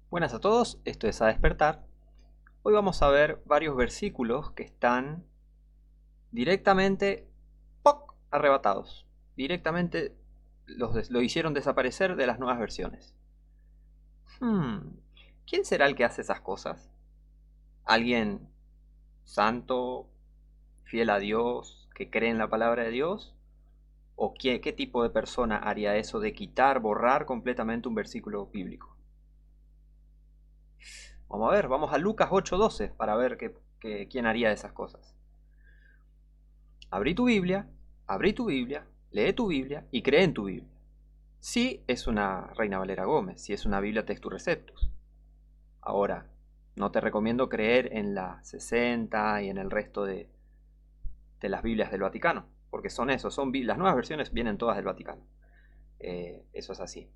Buenas a todos, esto es A Despertar. Hoy vamos a ver varios versículos que están directamente arrebatados. Directamente lo hicieron desaparecer de las nuevas versiones. ¿Quién será el que hace esas cosas? ¿Alguien santo, fiel a Dios, que cree en la palabra de Dios? ¿O qué tipo de persona haría eso de quitar, borrar completamente un versículo bíblico? Vamos a ver, vamos a Lucas 8:12 para ver quién haría esas cosas. Abrí tu Biblia, lee tu Biblia y cree en tu Biblia. Si es una Reina Valera Gómez, si es una Biblia Textus Receptus. Ahora, no te recomiendo creer en la 60 y en el resto de las Biblias del Vaticano, porque son eso, las nuevas versiones vienen todas del Vaticano. Eso es así.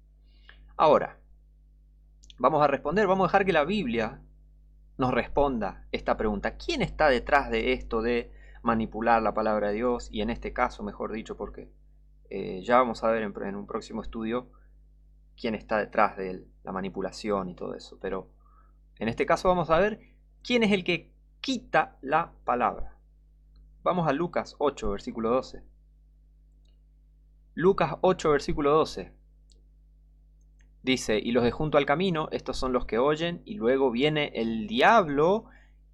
Ahora, vamos a dejar que la Biblia nos responda esta pregunta. ¿Quién está detrás de esto de manipular la palabra de Dios? Y en este caso, mejor dicho, porque ya vamos a ver en un próximo estudio quién está detrás de la manipulación y todo eso. Pero en este caso vamos a ver quién es el que quita la palabra. Vamos a Lucas 8, versículo 12. Lucas 8, versículo 12. Dice, y los de junto al camino, estos son los que oyen, y luego viene el diablo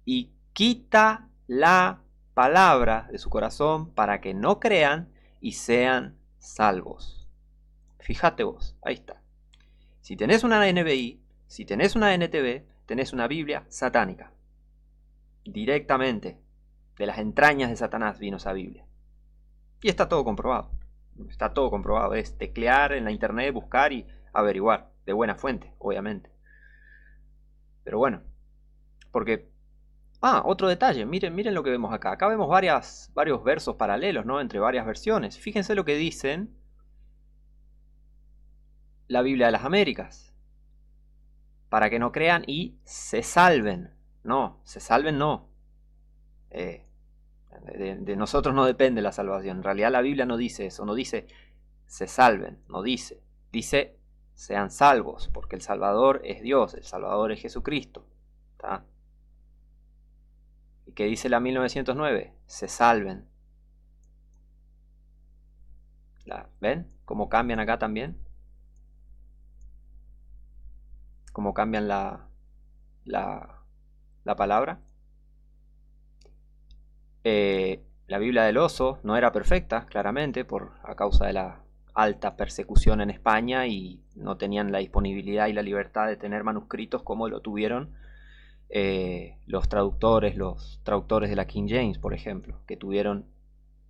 y quita la palabra de su corazón para que no crean y sean salvos. Fíjate vos, ahí está. Si tenés una NBI, si tenés una NTV, tenés una Biblia satánica. Directamente, de las entrañas de Satanás vino esa Biblia. Y está todo comprobado. Está todo comprobado. Es teclear en la internet, buscar y averiguar. De buena fuente, obviamente. Pero bueno, porque... otro detalle, miren lo que vemos acá. Acá vemos varios versos paralelos, ¿no? Entre varias versiones. Fíjense lo que dicen la Biblia de las Américas. Para que no crean y se salven. No, se salven no. De nosotros no depende la salvación. En realidad la Biblia no dice eso. No dice se salven. No dice. Dice sean salvos. Porque el Salvador es Dios. El Salvador es Jesucristo. ¿Está? ¿Y qué dice la 1909? Se salven. ¿Ven? ¿Cómo cambian acá también? ¿Cómo cambian la palabra? La Biblia del Oso no era perfecta, claramente, a causa de la alta persecución en España y no tenían la disponibilidad y la libertad de tener manuscritos como lo tuvieron los traductores de la King James, por ejemplo, que tuvieron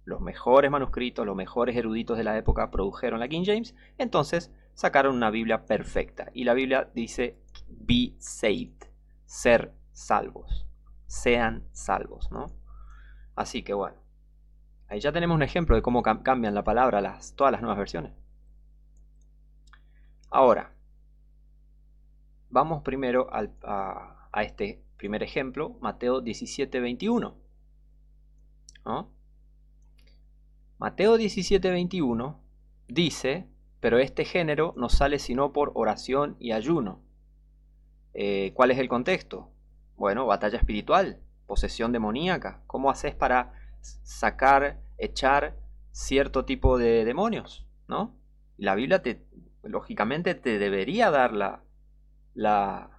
los mejores manuscritos, los mejores eruditos de la época produjeron la King James, entonces sacaron una Biblia perfecta. Y la Biblia dice, be saved, ser salvos, sean salvos, ¿no? Así que bueno, ahí ya tenemos un ejemplo de cómo cambian la palabra todas las nuevas versiones. Ahora, vamos primero a este primer ejemplo, Mateo 17:21. ¿No? Mateo 17:21 dice, pero este género no sale sino por oración y ayuno. ¿Cuál es el contexto? Bueno, batalla espiritual, posesión demoníaca. ¿Cómo haces para sacar, echar cierto tipo de demonios? ¿No? Y la Biblia lógicamente te debería dar la, la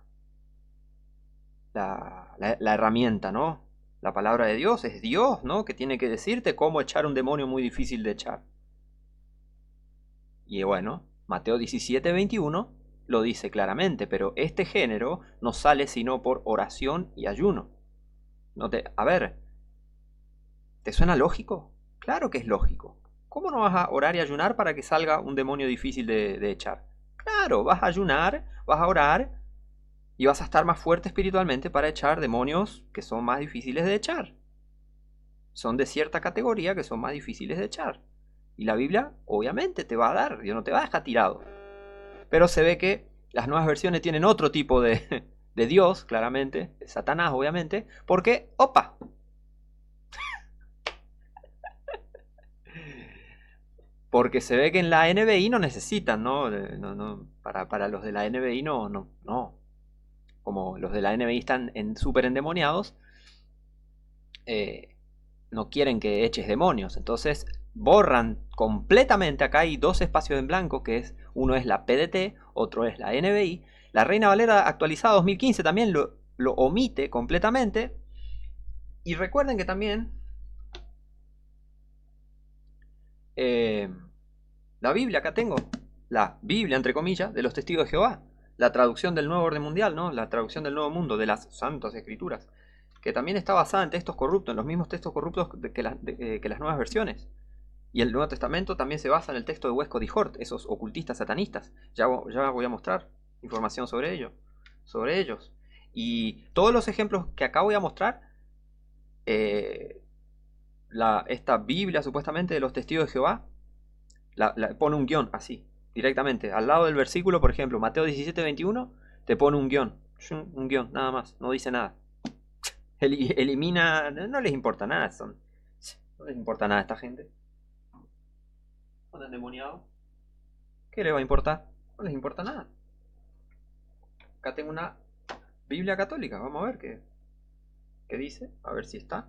herramienta, ¿no? La palabra de Dios es Dios, ¿no? Que tiene que decirte cómo echar un demonio muy difícil de echar. Y bueno, Mateo 17:21 lo dice claramente, pero este género no sale sino por oración y ayuno. A ver, ¿te suena lógico? Claro que es lógico. ¿Cómo no vas a orar y ayunar para que salga un demonio difícil de echar? Claro, vas a ayunar, vas a orar y vas a estar más fuerte espiritualmente para echar demonios que son más difíciles de echar. Son de cierta categoría que son más difíciles de echar. Y la Biblia obviamente te va a dar, Dios no te va a dejar tirado. Pero se ve que las nuevas versiones tienen otro tipo de Dios, claramente, de Satanás obviamente, porque, ¡opa! Porque se ve que en la NBI no necesitan, ¿no? Para los de la NBI no. como los de la NBI están súper endemoniados, no quieren que eches demonios. Entonces borran completamente. Acá hay dos espacios en blanco, uno es la PDT, otro es la NBI. La Reina Valera actualizada 2015 también lo omite completamente. Y recuerden que también la Biblia, acá tengo la Biblia, entre comillas, de los Testigos de Jehová, la traducción del Nuevo Orden Mundial, ¿no? La traducción del Nuevo Mundo, de las Santas Escrituras, que también está basada en textos corruptos, en los mismos textos corruptos que las nuevas versiones. Y el Nuevo Testamento también se basa en el texto de Westcott y Hort, esos ocultistas satanistas. Ya voy a mostrar información sobre ellos. Y todos los ejemplos que acá voy a mostrar, esta Biblia supuestamente de los Testigos de Jehová, pone un guión así, directamente. Al lado del versículo, por ejemplo, Mateo 17:21, te pone un guión, nada más, no dice nada. Elimina, no les importa nada, no les importa nada a esta gente. ¿Son endemoniados? ¿Qué les va a importar? No les importa nada. Acá tengo una Biblia católica, vamos a ver qué dice, a ver si está.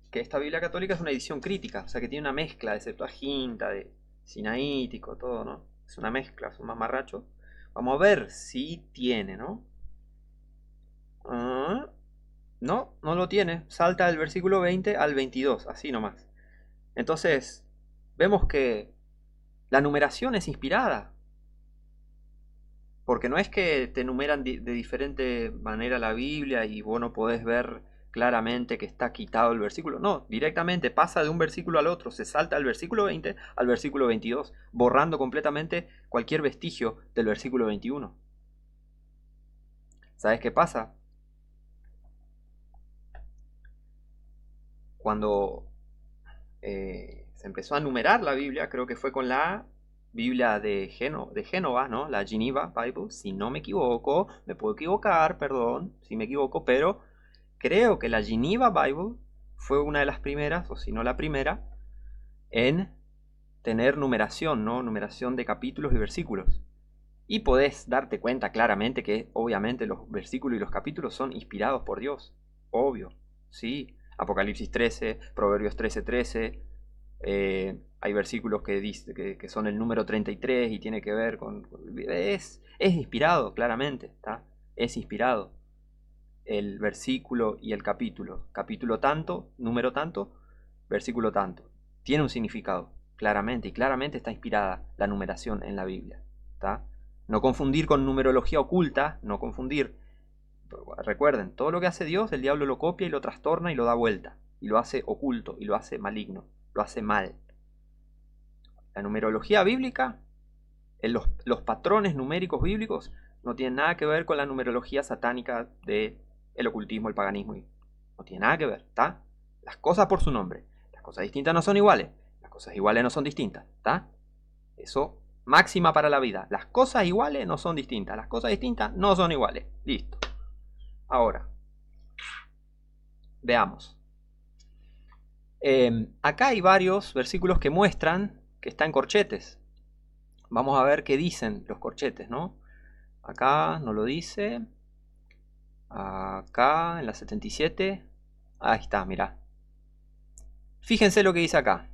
Que esta Biblia católica es una edición crítica, o sea que tiene una mezcla de Septuaginta, de Sinaítico, todo, ¿no? Es una mezcla, es un mamarracho. Vamos a ver si tiene, ¿no? No lo tiene. Salta del versículo 20 al 22, así nomás. Entonces, vemos que la numeración es inspirada. Porque no es que te numeran de diferente manera la Biblia y vos no podés ver claramente que está quitado el versículo. No, directamente pasa de un versículo al otro, se salta del versículo 20 al versículo 22, borrando completamente cualquier vestigio del versículo 21. ¿Sabes qué pasa? Cuando se empezó a numerar la Biblia, creo que fue con la Biblia de Génova, ¿no? La Geneva Bible, si no me equivoco, me puedo equivocar, perdón, si me equivoco, pero creo que la Geneva Bible fue una de las primeras, o si no la primera, en tener numeración, ¿no? Numeración de capítulos y versículos. Y podés darte cuenta claramente que obviamente los versículos y los capítulos son inspirados por Dios. Obvio, sí. Apocalipsis 13, Proverbios 13:13. Hay versículos que son el número 33 y tiene que ver con... Es inspirado, claramente, ¿está? Es inspirado el versículo y el capítulo. Capítulo tanto, número tanto, versículo tanto. Tiene un significado, claramente, y claramente está inspirada la numeración en la Biblia, ¿está? No confundir con numerología oculta, no confundir. Recuerden, todo lo que hace Dios, el diablo lo copia y lo trastorna y lo da vuelta. Y lo hace oculto, y lo hace maligno, lo hace mal. La numerología bíblica, los patrones numéricos bíblicos, no tienen nada que ver con la numerología satánica del ocultismo, el paganismo. No tiene nada que ver, ¿está? Las cosas por su nombre. Las cosas distintas no son iguales. Las cosas iguales no son distintas, ¿está? Eso, máxima para la vida. Las cosas iguales no son distintas. Las cosas distintas no son iguales. Listo. Ahora, veamos. Acá hay varios versículos que muestran que está en corchetes. Vamos a ver qué dicen los corchetes, ¿no? Acá no lo dice. Acá en la 77. Ahí está, mirá. Fíjense lo que dice acá.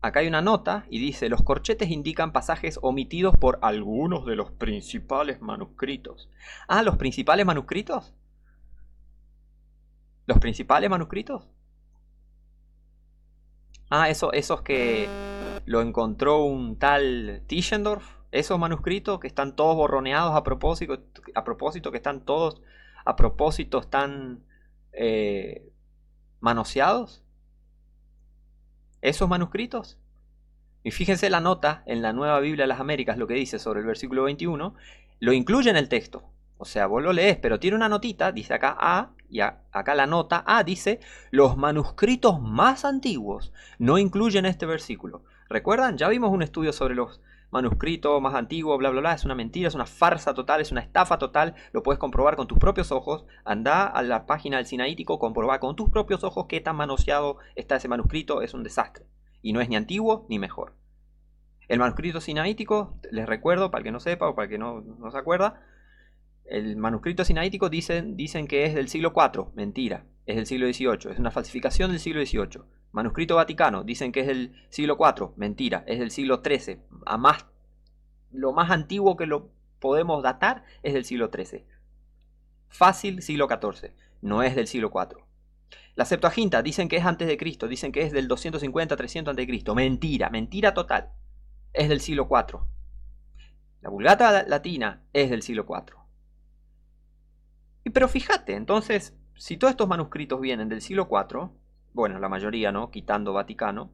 Acá hay una nota y dice: los corchetes indican pasajes omitidos por algunos de los principales manuscritos. Ah, ¿los principales manuscritos? ¿Los principales manuscritos? Ah, esos que lo encontró un tal Tischendorf. Esos manuscritos que están todos borroneados a propósito, que están todos a propósito, están manoseados. Esos manuscritos. Y fíjense la nota en la Nueva Biblia de las Américas, lo que dice sobre el versículo 21, lo incluye en el texto. O sea, vos lo lees, pero tiene una notita, dice acá A, y acá la nota A dice: los manuscritos más antiguos no incluyen este versículo. ¿Recuerdan? Ya vimos un estudio sobre los manuscritos más antiguos, bla, bla, bla. Es una mentira, es una farsa total, es una estafa total. Lo puedes comprobar con tus propios ojos. Anda a la página del Sinaítico, comprobar con tus propios ojos qué tan manoseado está ese manuscrito. Es un desastre. Y no es ni antiguo ni mejor. El manuscrito sinaítico, les recuerdo, para el que no sepa o para el que no se acuerda, El manuscrito sinaítico dicen que es del siglo IV, mentira, es del siglo XVIII, es una falsificación del siglo XVIII. Manuscrito vaticano, dicen que es del siglo IV, mentira, es del siglo XIII. Lo más antiguo que lo podemos datar es del siglo XIII. Fácil, siglo XIV, no es del siglo IV. La Septuaginta dicen que es antes de Cristo, dicen que es del 250, 300 antes de Cristo. Mentira, mentira total. Es del siglo IV. La Vulgata Latina es del siglo IV. Pero fíjate, entonces, si todos estos manuscritos vienen del siglo IV, bueno, la mayoría, ¿no? Quitando Vaticano,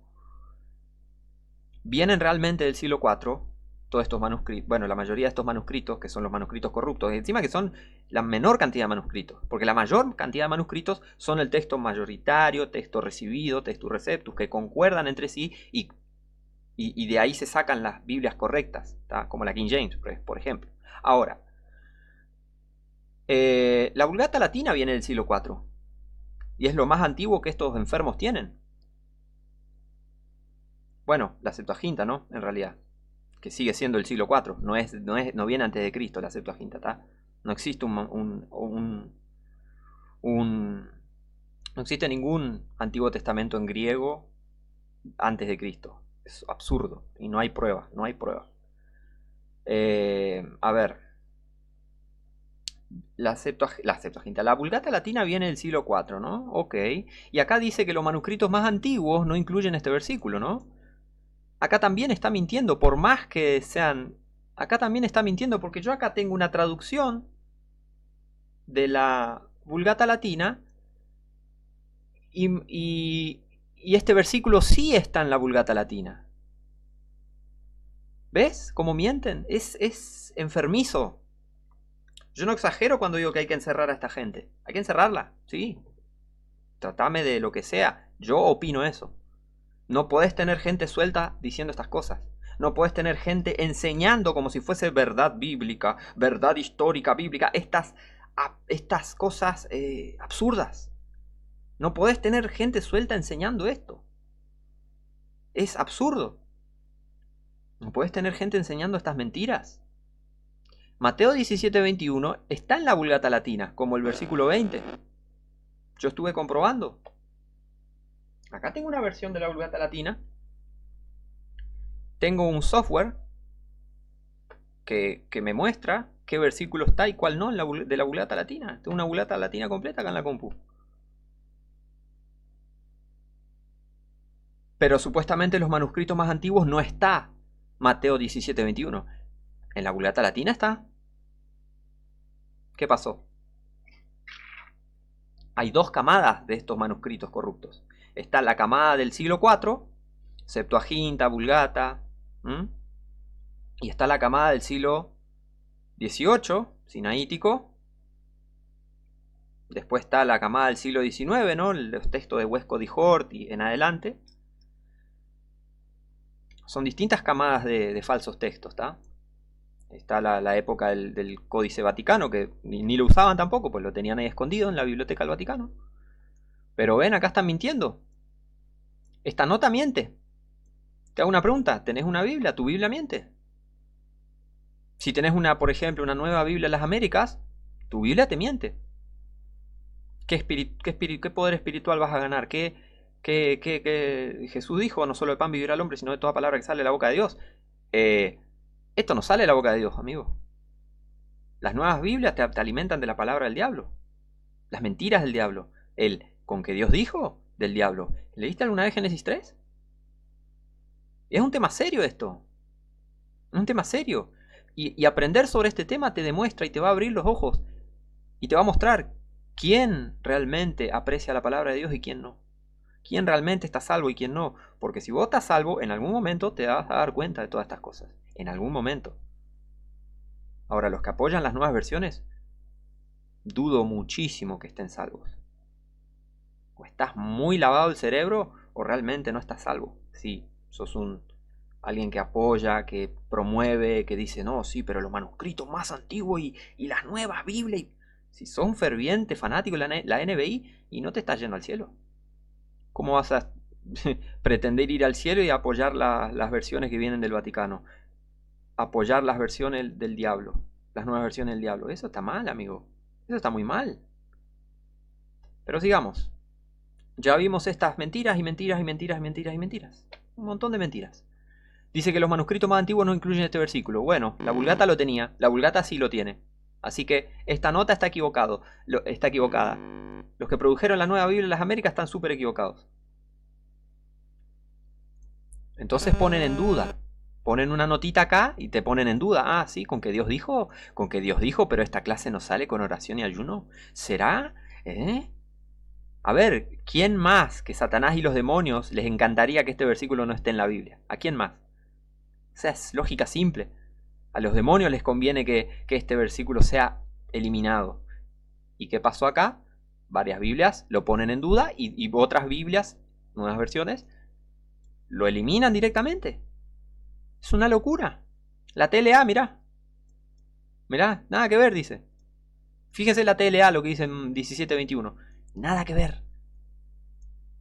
vienen realmente del siglo IV, todos estos manuscritos, bueno, la mayoría de estos manuscritos, que son los manuscritos corruptos, y encima que son la menor cantidad de manuscritos, porque la mayor cantidad de manuscritos son el texto mayoritario, texto recibido, textus receptus, que concuerdan entre sí y de ahí se sacan las Biblias correctas, ¿tá? Como la King James, por ejemplo. Ahora, la Vulgata Latina viene del siglo IV y es lo más antiguo que estos enfermos tienen. Bueno, la Septuaginta, ¿no? En realidad, que sigue siendo el siglo IV, no viene antes de Cristo la Septuaginta, ¿tá? No existe no existe ningún Antiguo Testamento en griego antes de Cristo. Es absurdo y no hay prueba, no hay prueba. A ver, la Septuaginta, la Vulgata Latina viene del siglo IV, ¿no? Ok. Y acá dice que los manuscritos más antiguos no incluyen este versículo, ¿no? Acá también está mintiendo, por más que sean... Acá también está mintiendo porque yo acá tengo una traducción de la Vulgata Latina y este versículo sí está en la Vulgata Latina. ¿Ves cómo mienten? Es enfermizo. Yo no exagero cuando digo que hay que encerrar a esta gente. Hay que encerrarla, sí. Tratame de lo que sea. Yo opino eso. No podés tener gente suelta diciendo estas cosas. No podés tener gente enseñando como si fuese verdad bíblica, verdad histórica bíblica, estas cosas absurdas. No podés tener gente suelta enseñando esto. Es absurdo. No podés tener gente enseñando estas mentiras. Mateo 17:21 está en la Vulgata Latina, como el versículo 20. Yo estuve comprobando. Acá tengo una versión de la Vulgata Latina. Tengo un software que me muestra qué versículo está y cuál no de la Vulgata Latina. Tengo una Vulgata Latina completa acá en la compu. Pero supuestamente en los manuscritos más antiguos no está Mateo 17:21. En la Vulgata Latina está. ¿Qué pasó? Hay dos camadas de estos manuscritos corruptos. Está la camada del siglo IV, Septuaginta, Vulgata, y está la camada del siglo XVIII, sinaítico. Después está la camada del siglo XIX, ¿no? Los textos de Westcott y Hort y en adelante. Son distintas camadas de falsos textos, ¿está? Está la época del Códice Vaticano, que ni lo usaban tampoco, pues lo tenían ahí escondido en la biblioteca del Vaticano. Pero ven, acá están mintiendo. Esta nota miente. Te hago una pregunta, ¿tenés una Biblia? ¿Tu Biblia miente? Si tenés por ejemplo, una nueva Biblia en las Américas, tu Biblia te miente. ¿Qué poder espiritual vas a ganar? ¿Qué Jesús dijo? No solo de pan vivirá el hombre, sino de toda palabra que sale de la boca de Dios. Esto no sale de la boca de Dios, amigo. Las nuevas Biblias te alimentan de la palabra del diablo. Las mentiras del diablo. ¿Con que Dios dijo? Del diablo. ¿Leíste alguna vez Génesis 3? Es un tema serio esto. Es un tema serio. Y aprender sobre este tema te demuestra y te va a abrir los ojos. Y te va a mostrar quién realmente aprecia la palabra de Dios y quién no. Quién realmente está salvo y quién no. Porque si vos estás salvo, en algún momento te vas a dar cuenta de todas estas cosas. En algún momento. Ahora, los que apoyan las nuevas versiones, dudo muchísimo que estén salvos. O estás muy lavado el cerebro o realmente no estás salvo. Sí, sos alguien que apoya, que promueve, que dice, no, sí, pero los manuscritos más antiguos y las nuevas Biblias. Si sos un ferviente fanático de la NBI y no te estás yendo al cielo, ¿cómo vas a pretender ir al cielo y apoyar las versiones que vienen del Vaticano? Apoyar las versiones del diablo. las nuevas versiones del diablo. Eso está mal, amigo. Eso está muy mal. Pero sigamos. Ya vimos estas mentiras y mentiras y mentiras y mentiras y mentiras. Un montón de mentiras. Dice que los manuscritos más antiguos no incluyen este versículo. Bueno, la Vulgata lo tenía. La Vulgata sí lo tiene. Así que esta nota está está equivocada. Los que produjeron la nueva Biblia de las Américas están súper equivocados. Entonces ponen en duda. Ponen una notita acá y te ponen en duda. Ah, sí, con que Dios dijo. Con que Dios dijo, pero esta clase no sale con oración y ayuno. ¿Será? ¿Eh? A ver, ¿quién más que Satanás y los demonios les encantaría que este versículo no esté en la Biblia? ¿A quién más? O sea, es lógica simple. A los demonios les conviene que este versículo sea eliminado. ¿Y qué pasó acá? Varias Biblias lo ponen en duda y otras Biblias, nuevas versiones, lo eliminan directamente. Es una locura. La TLA, mirá. Mirá, nada que ver, dice. Fíjense la TLA, lo que dice en 17:21. Nada que ver.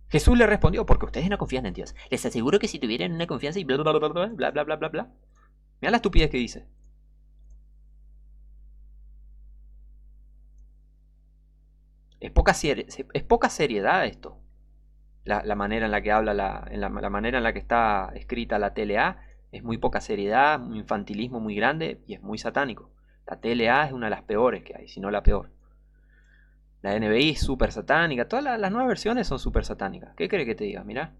Jesús le respondió, porque ustedes no confían en Dios. Les aseguro que si tuvieran una confianza y bla bla bla bla bla bla bla bla bla. Mirá la estupidez que dice. Es poca seriedad esto. La manera en la que habla, la manera en la que está escrita la TLA, es muy poca seriedad, un infantilismo muy grande y es muy satánico. La TLA es una de las peores que hay, si no la peor. La NBI es súper satánica, todas las nuevas versiones son súper satánicas. ¿Qué cree que te diga? Mirá.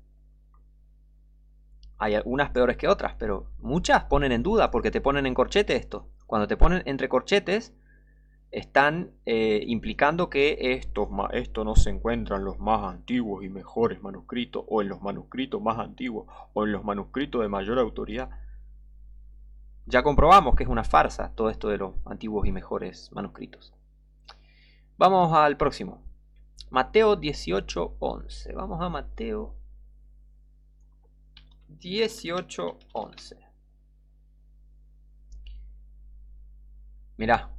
Hay algunas peores que otras, pero muchas ponen en duda porque te ponen en corchete esto. Cuando te ponen entre corchetes, están implicando que esto no se encuentra en los más antiguos y mejores manuscritos, o en los manuscritos más antiguos, o en los manuscritos de mayor autoridad. Ya comprobamos que es una farsa todo esto de los antiguos y mejores manuscritos. Vamos al próximo. Mateo 18:11. Vamos a Mateo 18:11. Mirá.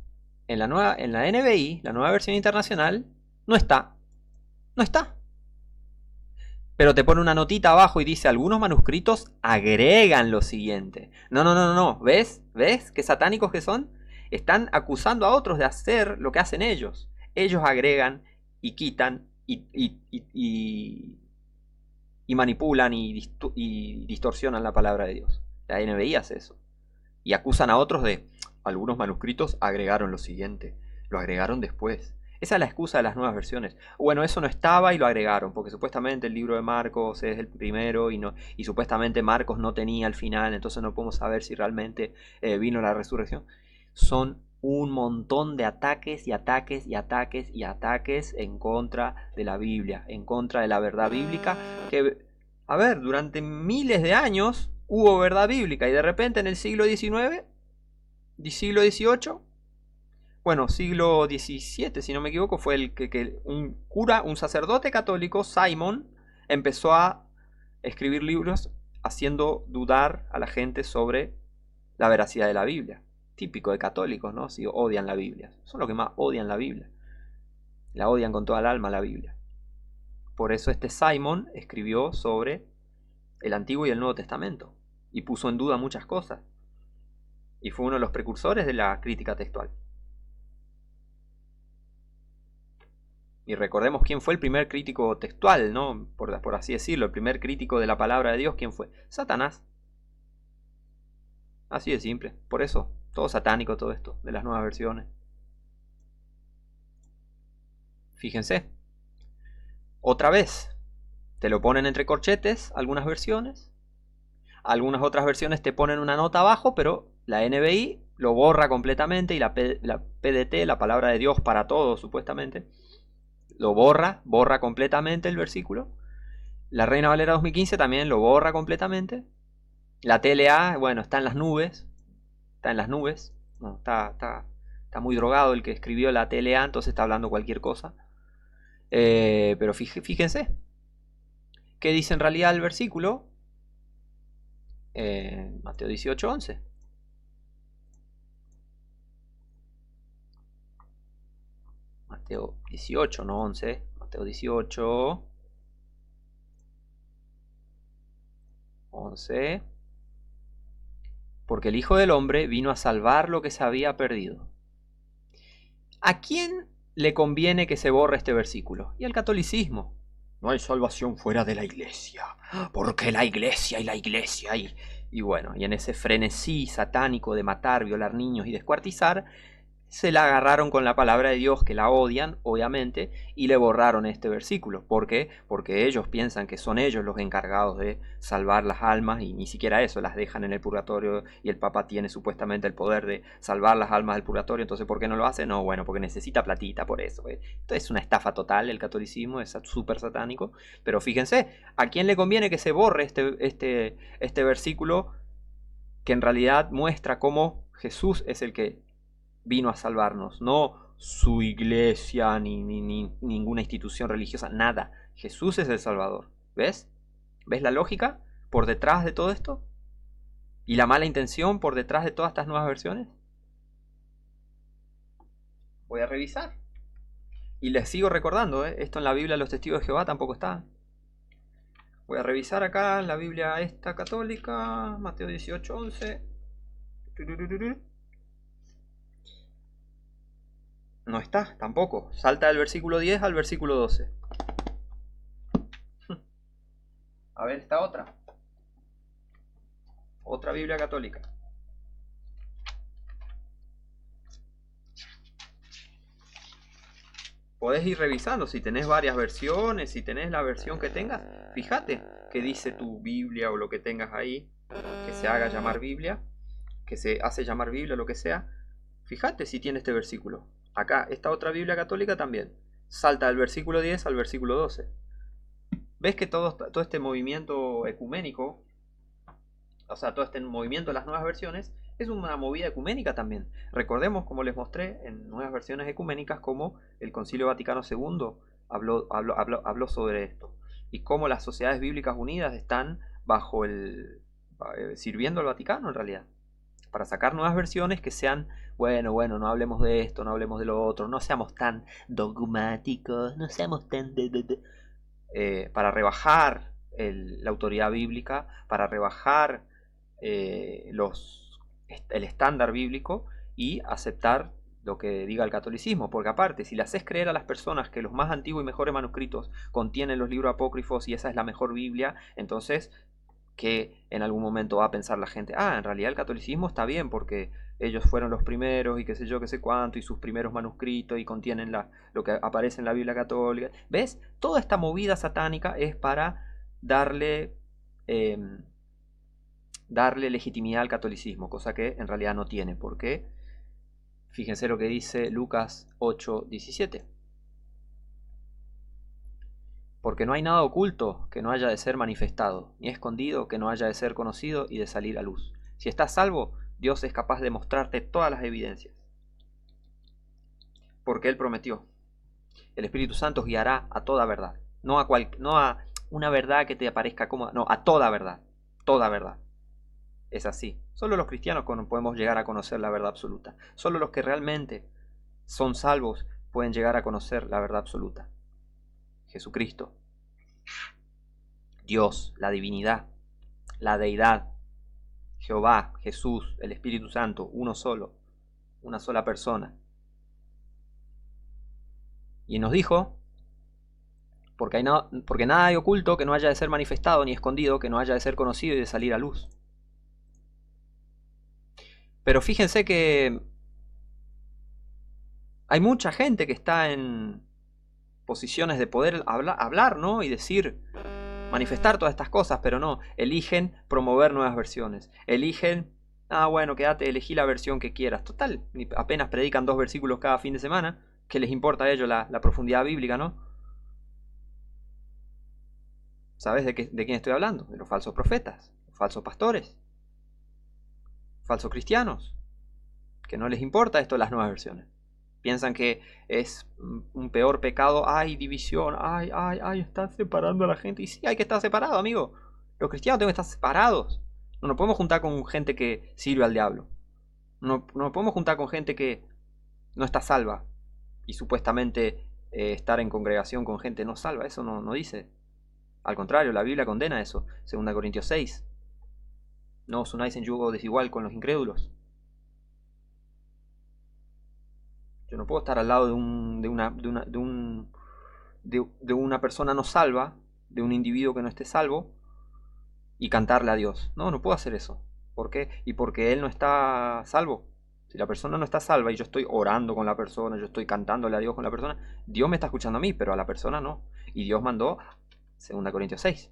En la NBI, la nueva versión internacional, no está. No está. Pero te pone una notita abajo y dice, algunos manuscritos agregan lo siguiente. No. ¿Ves? ¿Ves qué satánicos que son? Están acusando a otros de hacer lo que hacen ellos. Ellos agregan y quitan y manipulan y distorsionan la palabra de Dios. La NBI hace eso. Y acusan a otros de, algunos manuscritos agregaron lo siguiente, lo agregaron después. Esa es la excusa de las nuevas versiones. Bueno, eso no estaba y lo agregaron, porque supuestamente el libro de Marcos es el primero y supuestamente Marcos no tenía el final, entonces no podemos saber si realmente vino la resurrección. Son un montón de ataques y ataques y ataques y ataques en contra de la Biblia, en contra de la verdad bíblica, que, a ver, durante miles de años hubo verdad bíblica y de repente en el siglo XIX, siglo XVIII, bueno, siglo XVII, si no me equivoco, fue el que un cura, un sacerdote católico, Simon, empezó a escribir libros haciendo dudar a la gente sobre la veracidad de la Biblia. Típico de católicos, ¿no? Si odian la Biblia. Son los que más odian la Biblia. La odian con toda el alma la Biblia. Por eso este Simon escribió sobre el Antiguo y el Nuevo Testamento y puso en duda muchas cosas. Y fue uno de los precursores de la crítica textual. Y recordemos quién fue el primer crítico textual, ¿no? Por así decirlo, el primer crítico de la palabra de Dios, ¿quién fue? Satanás. Así de simple. Por eso, todo satánico todo esto, de las nuevas versiones. Fíjense. Otra vez, te lo ponen entre corchetes, algunas versiones. Algunas otras versiones te ponen una nota abajo, pero la NBI lo borra completamente y la PDT, la palabra de Dios para todos, supuestamente, lo borra completamente el versículo. La Reina Valera 2015 también lo borra completamente. La TLA, bueno, está en las nubes. Está en las nubes. No, está muy drogado el que escribió la TLA, entonces está hablando cualquier cosa. Pero fíjense. ¿Qué dice en realidad el versículo? Mateo 18:11. Mateo 18, no 11. Mateo 18. 11. porque el Hijo del Hombre vino a salvar lo que se había perdido. ¿A quién le conviene que se borre este versículo? Y al catolicismo. No hay salvación fuera de la iglesia, porque la iglesia y bueno, y en ese frenesí satánico de matar, violar niños y descuartizar, se la agarraron con la palabra de Dios, que la odian, obviamente, y le borraron este versículo. ¿Por qué? Porque ellos piensan que son ellos los encargados de salvar las almas y ni siquiera eso, las dejan en el purgatorio y el Papa tiene supuestamente el poder de salvar las almas del purgatorio. Entonces, ¿por qué no lo hace? No, bueno, porque necesita platita por eso. Esto es una estafa total, el catolicismo es súper satánico. Pero fíjense, ¿a quién le conviene que se borre este versículo que en realidad muestra cómo Jesús es el que vino a salvarnos, no su iglesia ni ninguna institución religiosa, nada. Jesús es el Salvador. ¿Ves? ¿Ves la lógica por detrás de todo esto? ¿Y la mala intención por detrás de todas estas nuevas versiones? Voy a revisar. Y les sigo recordando, esto en la Biblia de los Testigos de Jehová tampoco está. Voy a revisar acá en la Biblia esta católica, Mateo 18:11. No está, tampoco. Salta del versículo 10 al versículo 12. A ver, esta otra. Otra Biblia católica. Podés ir revisando si tenés varias versiones, si tenés la versión que tengas. Fíjate qué dice tu Biblia o lo que tengas ahí, que se haga llamar Biblia, que se hace llamar Biblia, lo que sea. Fíjate si tiene este versículo. Acá, esta otra Biblia católica también. Salta del versículo 10 al versículo 12. ¿Ves que todo este movimiento ecuménico, o sea, todo este movimiento de las nuevas versiones, es una movida ecuménica también? Recordemos, como les mostré en nuevas versiones ecuménicas, cómo el Concilio Vaticano II habló sobre esto. Y cómo las sociedades bíblicas unidas están sirviendo al Vaticano en realidad. Para sacar nuevas versiones que sean, bueno, no hablemos de esto, no hablemos de lo otro, no seamos tan dogmáticos, no seamos tan... para rebajar la autoridad bíblica, para rebajar el estándar bíblico y aceptar lo que diga el catolicismo, porque aparte, si le haces creer a las personas que los más antiguos y mejores manuscritos contienen los libros apócrifos y esa es la mejor Biblia, entonces que en algún momento va a pensar la gente, en realidad el catolicismo está bien porque ellos fueron los primeros y qué sé yo, qué sé cuánto, y sus primeros manuscritos y contienen lo que aparece en la Biblia católica. ¿Ves? Toda esta movida satánica es para darle legitimidad al catolicismo, cosa que en realidad no tiene. ¿Por qué? Fíjense lo que dice Lucas 8:17. Porque no hay nada oculto que no haya de ser manifestado, ni escondido que no haya de ser conocido y de salir a luz. Si estás salvo, Dios es capaz de mostrarte todas las evidencias. Porque Él prometió. El Espíritu Santo os guiará a toda verdad. No a una verdad que te aparezca cómoda, no, a toda verdad. Toda verdad. Es así. Solo los cristianos podemos llegar a conocer la verdad absoluta. Solo los que realmente son salvos pueden llegar a conocer la verdad absoluta. Jesucristo, Dios, la divinidad, la deidad, Jehová, Jesús, el Espíritu Santo, uno solo, una sola persona. Y nos dijo, porque nada hay oculto que no haya de ser manifestado, ni escondido que no haya de ser conocido y de salir a luz. Pero fíjense que hay mucha gente que está en posiciones de poder hablar, ¿no? Y decir, manifestar todas estas cosas, pero no, eligen promover nuevas versiones, eligen, bueno, quédate, elegí la versión que quieras, total, apenas predican 2 versículos cada fin de semana, ¿qué les importa a ellos la profundidad bíblica, no? ¿Sabes de quién estoy hablando? De los falsos profetas, los falsos pastores, falsos cristianos, que no les importa esto de las nuevas versiones. Piensan que es un peor pecado, hay división, están separando a la gente. Y sí, hay que estar separado, amigo. Los cristianos tienen que estar separados. No nos podemos juntar con gente que sirve al diablo. No nos podemos juntar con gente que no está salva. Y supuestamente estar en congregación con gente no salva. Eso no dice. Al contrario, la Biblia condena eso. 2 Corintios 6. No os unáis en yugo desigual con los incrédulos. Yo no puedo estar al lado de una persona no salva, de un individuo que no esté salvo, y cantarle a Dios. No, no puedo hacer eso. ¿Por qué? Y porque él no está salvo. Si la persona no está salva y yo estoy orando con la persona, yo estoy cantándole a Dios con la persona, Dios me está escuchando a mí, pero a la persona no. Y Dios mandó 2 Corintios 6.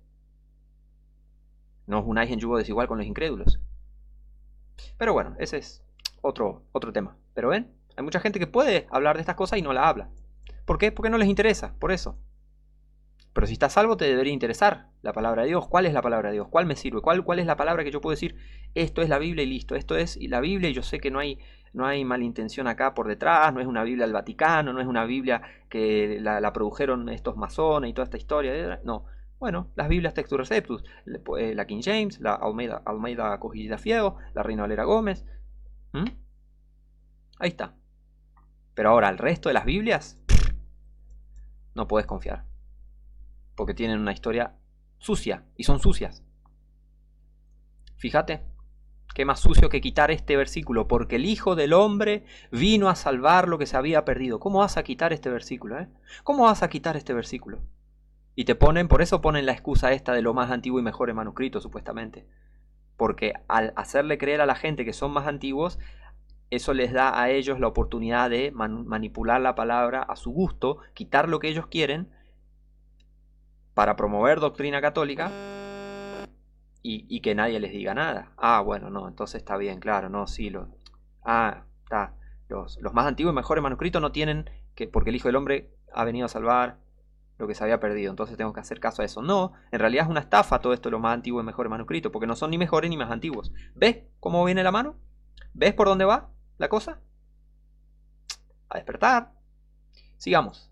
No os unáis en yugo desigual con los incrédulos. Pero bueno, ese es otro tema. Pero ven, hay mucha gente que puede hablar de estas cosas y no la habla. ¿Por qué? Porque no les interesa, por eso. Pero si estás salvo te debería interesar la palabra de Dios. ¿Cuál es la palabra de Dios? ¿Cuál me sirve? ¿Cuál es la palabra que yo puedo decir? Esto es la Biblia y listo. Esto es la Biblia y yo sé que no hay malintención acá por detrás. No es una Biblia del Vaticano. No es una Biblia que la produjeron estos masones y toda esta historia. No. Bueno, las Biblias Textus Receptus. La King James, la Almeida Cogida Fiego, la Reina Valera Gómez. ¿Mm? Ahí está. Pero ahora, el resto de las Biblias no puedes confiar. Porque tienen una historia sucia y son sucias. Fíjate, qué más sucio que quitar este versículo, porque el Hijo del Hombre vino a salvar lo que se había perdido. ¿Cómo vas a quitar este versículo? ¿Cómo vas a quitar este versículo? Y por eso ponen la excusa esta de lo más antiguo y mejor en manuscrito, supuestamente. Porque al hacerle creer a la gente que son más antiguos, eso les da a ellos la oportunidad de manipular la palabra a su gusto, quitar lo que ellos quieren, para promover doctrina católica y que nadie les diga nada. Ah, bueno, no, entonces está bien, claro, no, sí, está. Los más antiguos y mejores manuscritos no tienen que, porque el Hijo del Hombre ha venido a salvar lo que se había perdido, entonces tengo que hacer caso a eso. No, en realidad es una estafa todo esto de los más antiguos y mejores manuscritos, porque no son ni mejores ni más antiguos. ¿Ves cómo viene la mano? ¿Ves por dónde va la cosa? A despertar. Sigamos.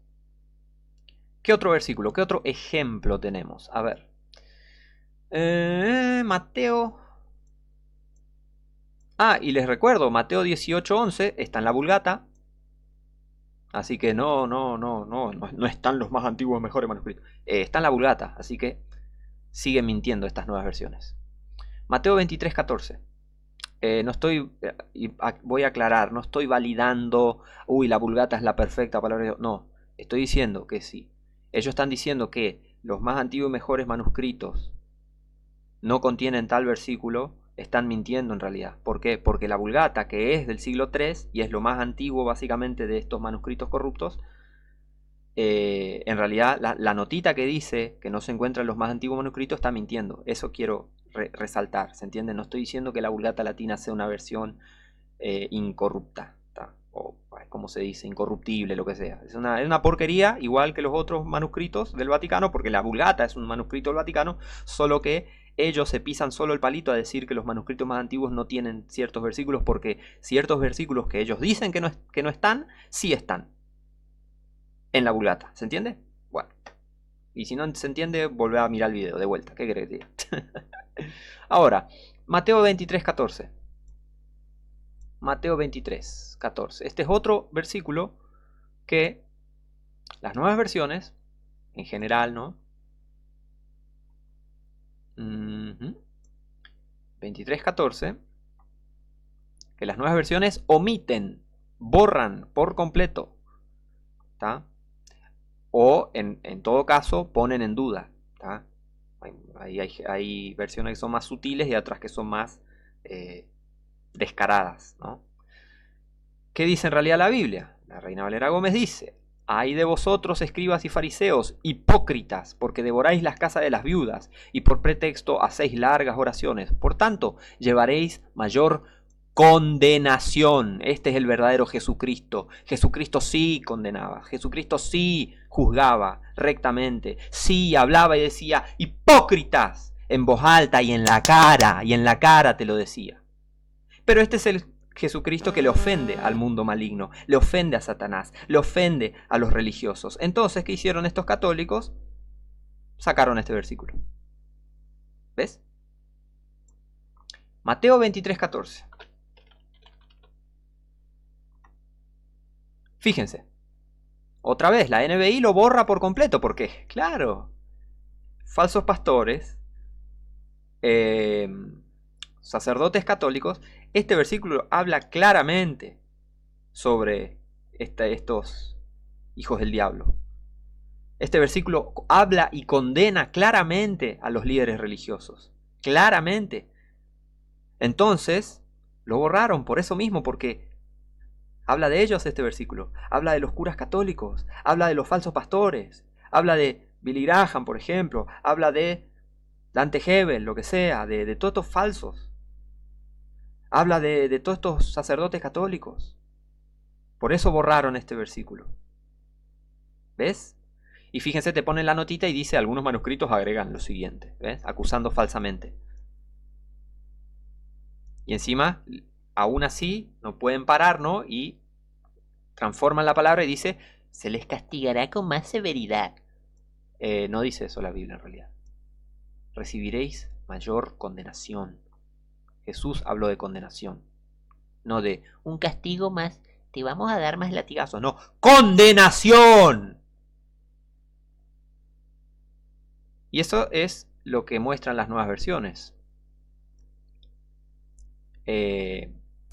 ¿Qué otro versículo? ¿Qué otro ejemplo tenemos? A ver. Mateo. Y les recuerdo, Mateo 18:11 está en la Vulgata. Así que no están los más antiguos mejores manuscritos. Está en la Vulgata, así que siguen mintiendo estas nuevas versiones. Mateo 23:14. No estoy, voy a aclarar, no estoy validando, la Vulgata es la perfecta palabra de Dios. No, estoy diciendo que sí. Ellos están diciendo que los más antiguos y mejores manuscritos no contienen tal versículo, están mintiendo en realidad. ¿Por qué? Porque la Vulgata, que es del siglo III y es lo más antiguo básicamente de estos manuscritos corruptos, en realidad la notita que dice que no se encuentra en los más antiguos manuscritos está mintiendo. Eso quiero resaltar, ¿se entiende? No estoy diciendo que la Vulgata latina sea una versión incorrupta, o como se dice, incorruptible, lo que sea. Es una porquería, igual que los otros manuscritos del Vaticano, porque la Vulgata es un manuscrito del Vaticano, solo que ellos se pisan solo el palito a decir que los manuscritos más antiguos no tienen ciertos versículos, porque ciertos versículos que ellos dicen que no están, sí están en la Vulgata. ¿Se entiende? Bueno. Y si no se entiende, volvé a mirar el video de vuelta. ¿Qué querés que diga? Ahora, Mateo 23:14. Mateo 23:14. Este es otro versículo que las nuevas versiones, en general, ¿no? 23:14, que las nuevas versiones omiten, borran por completo, ¿tá? O en todo caso ponen en duda, ¿tá? Hay versiones que son más sutiles y otras que son más descaradas, ¿no? ¿Qué dice en realidad la Biblia? La Reina Valera Gómez dice: ay de vosotros, escribas y fariseos, hipócritas, porque devoráis las casas de las viudas, y por pretexto hacéis largas oraciones. Por tanto, llevaréis mayor condenación. Este es el verdadero Jesucristo. Jesucristo sí condenaba, Jesucristo sí juzgaba rectamente, sí hablaba y decía: hipócritas, en voz alta y en la cara te lo decía. Pero este es el Jesucristo que le ofende al mundo maligno, le ofende a Satanás, le ofende a los religiosos. Entonces, ¿qué hicieron estos católicos? Sacaron este versículo. ¿Ves? Mateo 23:14. Fíjense. Otra vez, la NBI lo borra por completo, porque, claro, falsos pastores sacerdotes católicos, este versículo habla claramente sobre estos hijos del diablo. Este versículo habla y condena claramente a los líderes religiosos. Claramente. Entonces, lo borraron por eso mismo, porque habla de ellos este versículo. Habla de los curas católicos, habla de los falsos pastores, habla de Billy Graham, por ejemplo, habla de Dante Hebel, lo que sea, de todos estos falsos. Habla de todos estos sacerdotes católicos. Por eso borraron este versículo. ¿Ves? Y fíjense, te ponen la notita y dice, algunos manuscritos agregan lo siguiente, ¿ves? Acusando falsamente. Y encima, aún así, no pueden parar, ¿no? Y transforman la palabra y dice, se les castigará con más severidad. No dice eso la Biblia en realidad. Recibiréis mayor condenación. Jesús habló de condenación, no de un castigo más, te vamos a dar más latigazos. No, condenación. Y eso es lo que muestran las nuevas versiones.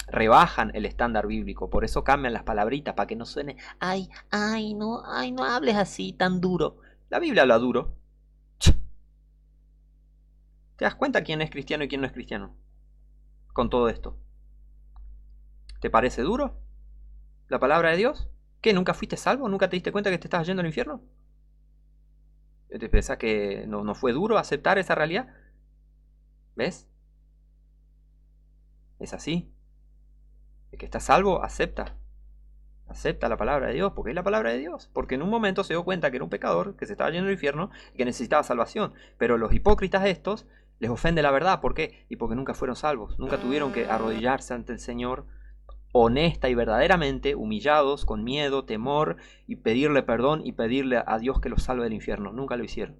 Rebajan el estándar bíblico, por eso cambian las palabritas para que no suene, ay, no hables así tan duro. La Biblia habla duro. ¿Te das cuenta quién es cristiano y quién no es cristiano con todo esto? ¿Te parece duro la palabra de Dios? ¿Qué? ¿Nunca fuiste salvo? ¿Nunca te diste cuenta que te estabas yendo al infierno? ¿Te pensás que no fue duro aceptar esa realidad? ¿Ves? Es así. El que está salvo acepta. Acepta la palabra de Dios, porque es la palabra de Dios. Porque en un momento se dio cuenta que era un pecador, que se estaba yendo al infierno y que necesitaba salvación. Pero los hipócritas estos les ofende la verdad. ¿Por qué? Y porque nunca fueron salvos. Nunca tuvieron que arrodillarse ante el Señor honesta y verdaderamente, humillados, con miedo, temor, y pedirle perdón y pedirle a Dios que los salve del infierno. Nunca lo hicieron.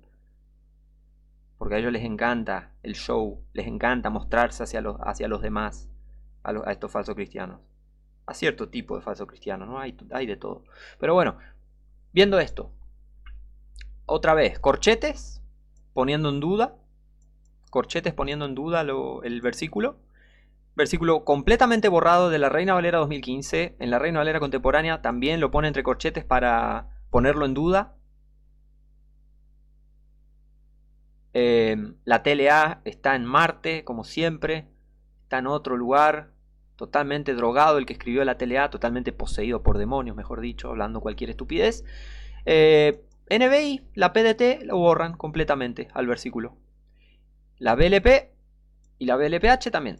Porque a ellos les encanta el show, les encanta mostrarse hacia los demás, a estos falsos cristianos. A cierto tipo de falsos cristianos, ¿no? Hay de todo. Pero bueno, viendo esto, otra vez, corchetes poniendo en duda el versículo. Versículo completamente borrado de la Reina Valera 2015. En la Reina Valera contemporánea también lo pone entre corchetes para ponerlo en duda. La TLA está en Marte, como siempre. Está en otro lugar. Totalmente drogado el que escribió la TLA. Totalmente poseído por demonios, mejor dicho. Hablando cualquier estupidez. NBI, la PDT, lo borran completamente al versículo. La BLP y la BLPH también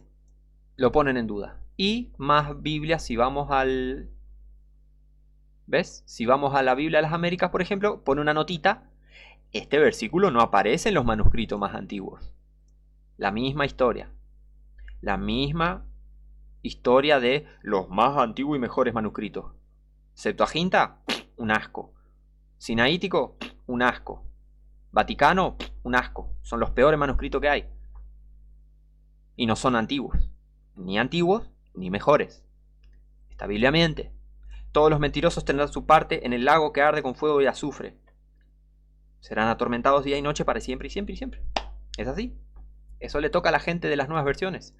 lo ponen en duda. Y más Biblias, si vamos al... ¿Ves? Si vamos a la Biblia de las Américas, por ejemplo, pone una notita. Este versículo no aparece en los manuscritos más antiguos. La misma historia. La misma historia de los más antiguos y mejores manuscritos. Septuaginta, un asco. Sinaítico, un asco. Vaticano, un asco. Son los peores manuscritos que hay. Y no son antiguos. Ni antiguos, ni mejores. Esta Biblia miente. Todos los mentirosos tendrán su parte en el lago que arde con fuego y azufre. Serán atormentados día y noche para siempre y siempre y siempre. Es así. Eso le toca a la gente de las nuevas versiones.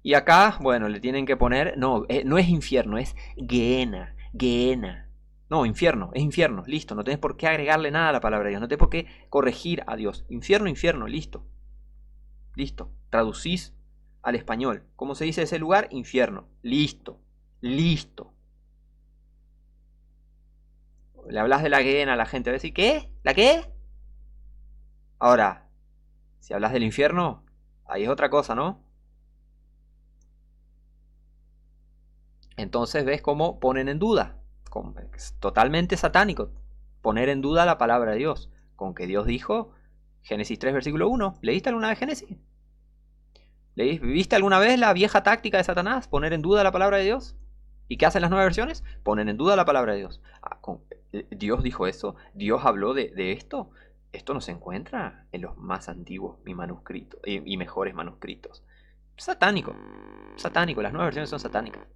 Y acá, bueno, le tienen que poner... No es infierno, es Gehenna. Gehenna. No, infierno, es infierno. Listo, no tenés por qué agregarle nada a la palabra de Dios. No tenés por qué corregir a Dios. Infierno, infierno, listo. Listo. Traducís al español. ¿Cómo se dice ese lugar? Infierno. Listo. Listo. Le hablas de la Gehenna a la gente, va a decir, ¿qué? ¿La qué? Ahora, si hablas del infierno, ahí es otra cosa, ¿no? Entonces ves cómo ponen en duda. Es totalmente satánico poner en duda la palabra de Dios. Con que Dios dijo, Génesis 3, versículo 1. ¿Leíste alguna vez Génesis? ¿Viste alguna vez la vieja táctica de Satanás? Poner en duda la palabra de Dios. ¿Y qué hacen las nuevas versiones? Ponen en duda la palabra de Dios. Dios dijo eso. Dios habló de esto. Esto no se encuentra en los más antiguos manuscritos y mejores manuscritos. Satánico. Satánico. Las nuevas versiones son satánicas.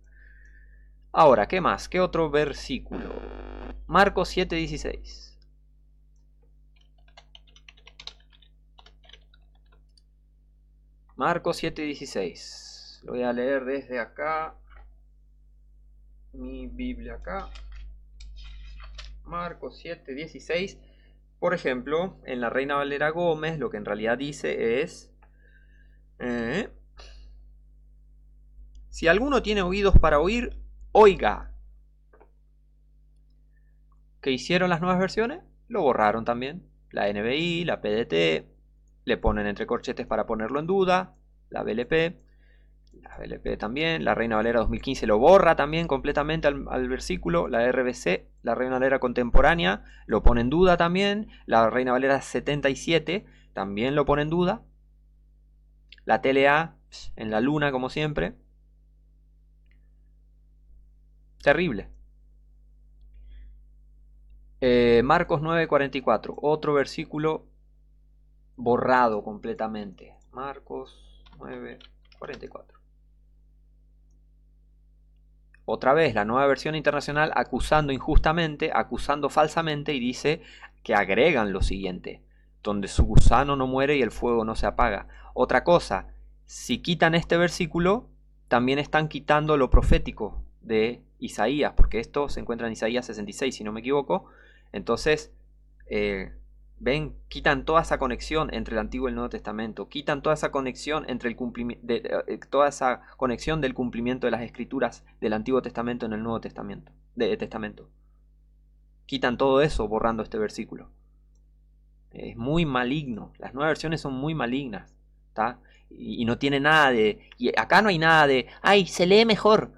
Ahora, ¿qué más? ¿Qué otro versículo? Marcos 7:16. Marcos 7:16. Lo voy a leer desde acá. Mi Biblia acá. Marcos 7:16. Por ejemplo, en la Reina Valera Gómez, lo que en realidad dice es: si alguno tiene oídos para oír, oiga. ¿Qué hicieron las nuevas versiones? Lo borraron también. La NBI, la PDT, le ponen entre corchetes para ponerlo en duda. La BLP también. La Reina Valera 2015 lo borra también completamente al versículo. La RBC, la Reina Valera Contemporánea, lo pone en duda también. La Reina Valera 77 también lo pone en duda. La TLA en la luna, como siempre. Terrible. Marcos 9:44, otro versículo borrado completamente. Marcos 9:44. Otra vez, la Nueva Versión Internacional acusando injustamente, acusando falsamente, y dice que agregan lo siguiente: donde su gusano no muere y el fuego no se apaga. Otra cosa, si quitan este versículo, también están quitando lo profético de Isaías, porque esto se encuentra en Isaías 66, si no me equivoco. Entonces, ven, quitan toda esa conexión entre el Antiguo y el Nuevo Testamento, quitan toda esa conexión entre el toda esa conexión del cumplimiento de las Escrituras del Antiguo Testamento en el Nuevo Testamento, quitan todo eso borrando este versículo. Es muy maligno, las nuevas versiones son muy malignas, ¿tá? Y no tiene nada de, y acá no hay nada de, ay, se lee mejor.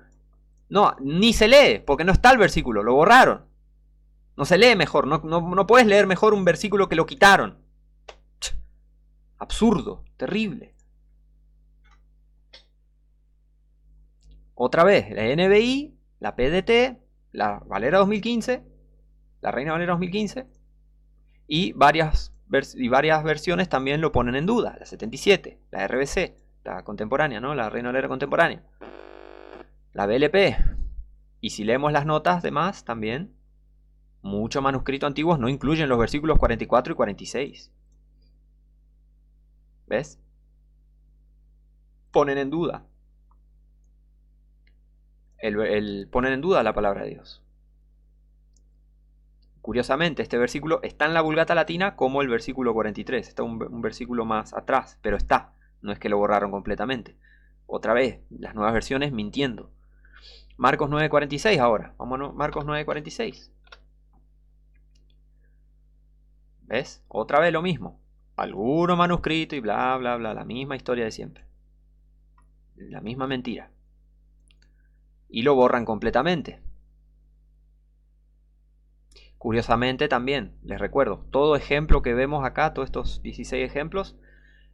No, ni se lee, porque no está el versículo, lo borraron. No se lee mejor, no puedes leer mejor un versículo que lo quitaron. Absurdo, terrible. Otra vez, la NBI, la PDT, la Valera 2015, la Reina Valera 2015, y varias versiones también lo ponen en duda. La 77, la RBC, la contemporánea, ¿no? La Reina Valera contemporánea, la BLP. Y si leemos las notas de más, también muchos manuscritos antiguos no incluyen los versículos 44 y 46. ¿Ves? Ponen en duda. Ponen en duda la palabra de Dios. Curiosamente, este versículo está en la Vulgata Latina como el versículo 43. Está un versículo más atrás, pero está. No es que lo borraron completamente. Otra vez, las nuevas versiones mintiendo. Marcos 9:46 ahora. Vámonos, Marcos 9:46. ¿Ves? Otra vez lo mismo. Alguno manuscrito y bla, bla, bla. La misma historia de siempre. La misma mentira. Y lo borran completamente. Curiosamente también, les recuerdo, todo ejemplo que vemos acá, todos estos 16 ejemplos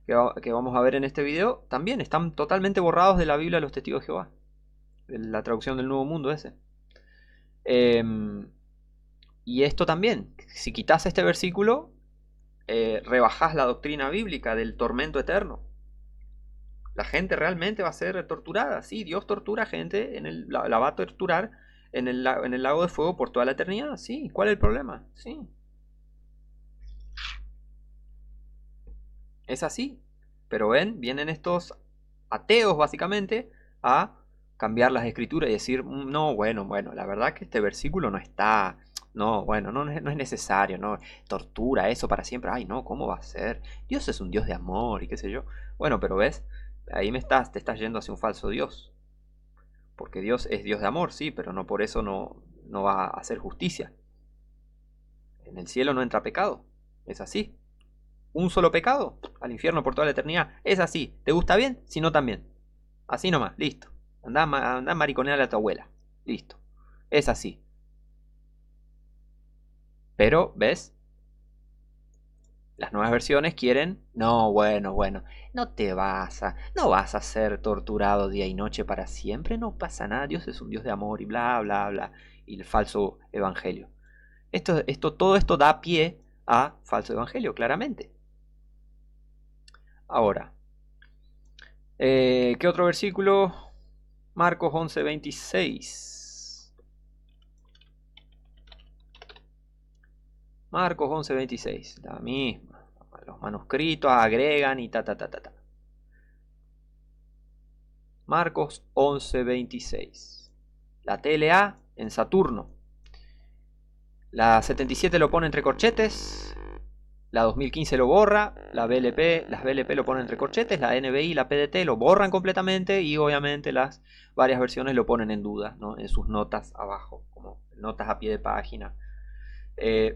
que vamos a ver en este video, también están totalmente borrados de la Biblia de los Testigos de Jehová. De la traducción del Nuevo Mundo ese. Y esto también, si quitas este versículo, rebajás la doctrina bíblica del tormento eterno. La gente realmente va a ser torturada. Sí, Dios tortura gente, la va a torturar en el lago de fuego por toda la eternidad. Sí, ¿cuál es el problema? Sí. Es así. Pero ven, vienen estos ateos básicamente a cambiar las escrituras y decir, no, bueno, la verdad que este versículo no está, no, bueno, no es necesario, no, tortura eso para siempre, ay, no, ¿cómo va a ser? Dios es un Dios de amor y qué sé yo. Bueno, pero ves, ahí te estás yendo hacia un falso Dios. Porque Dios es Dios de amor, sí, pero no por eso no va a hacer justicia. En el cielo no entra pecado, es así. Un solo pecado, al infierno por toda la eternidad, es así. ¿Te gusta bien? Si no, también. Así nomás, listo. Andá a mariconearle a tu abuela. Listo. Es así. Pero, ¿ves? Las nuevas versiones quieren, no, bueno, no vas a ser torturado día y noche para siempre, no pasa nada, Dios es un Dios de amor y bla, bla, bla, y el falso evangelio. Todo esto da pie a falso evangelio, claramente. Ahora, ¿qué otro versículo? Marcos 11:26. Marcos 11:26, la misma. Los manuscritos agregan y ta. Marcos 11:26. La TLA en Saturno. La 77 lo pone entre corchetes. La 2015 lo borra. Las BLP lo ponen entre corchetes. La NBI y la PDT lo borran completamente. Y obviamente las varias versiones lo ponen en duda, ¿no? En sus notas abajo, como notas a pie de página.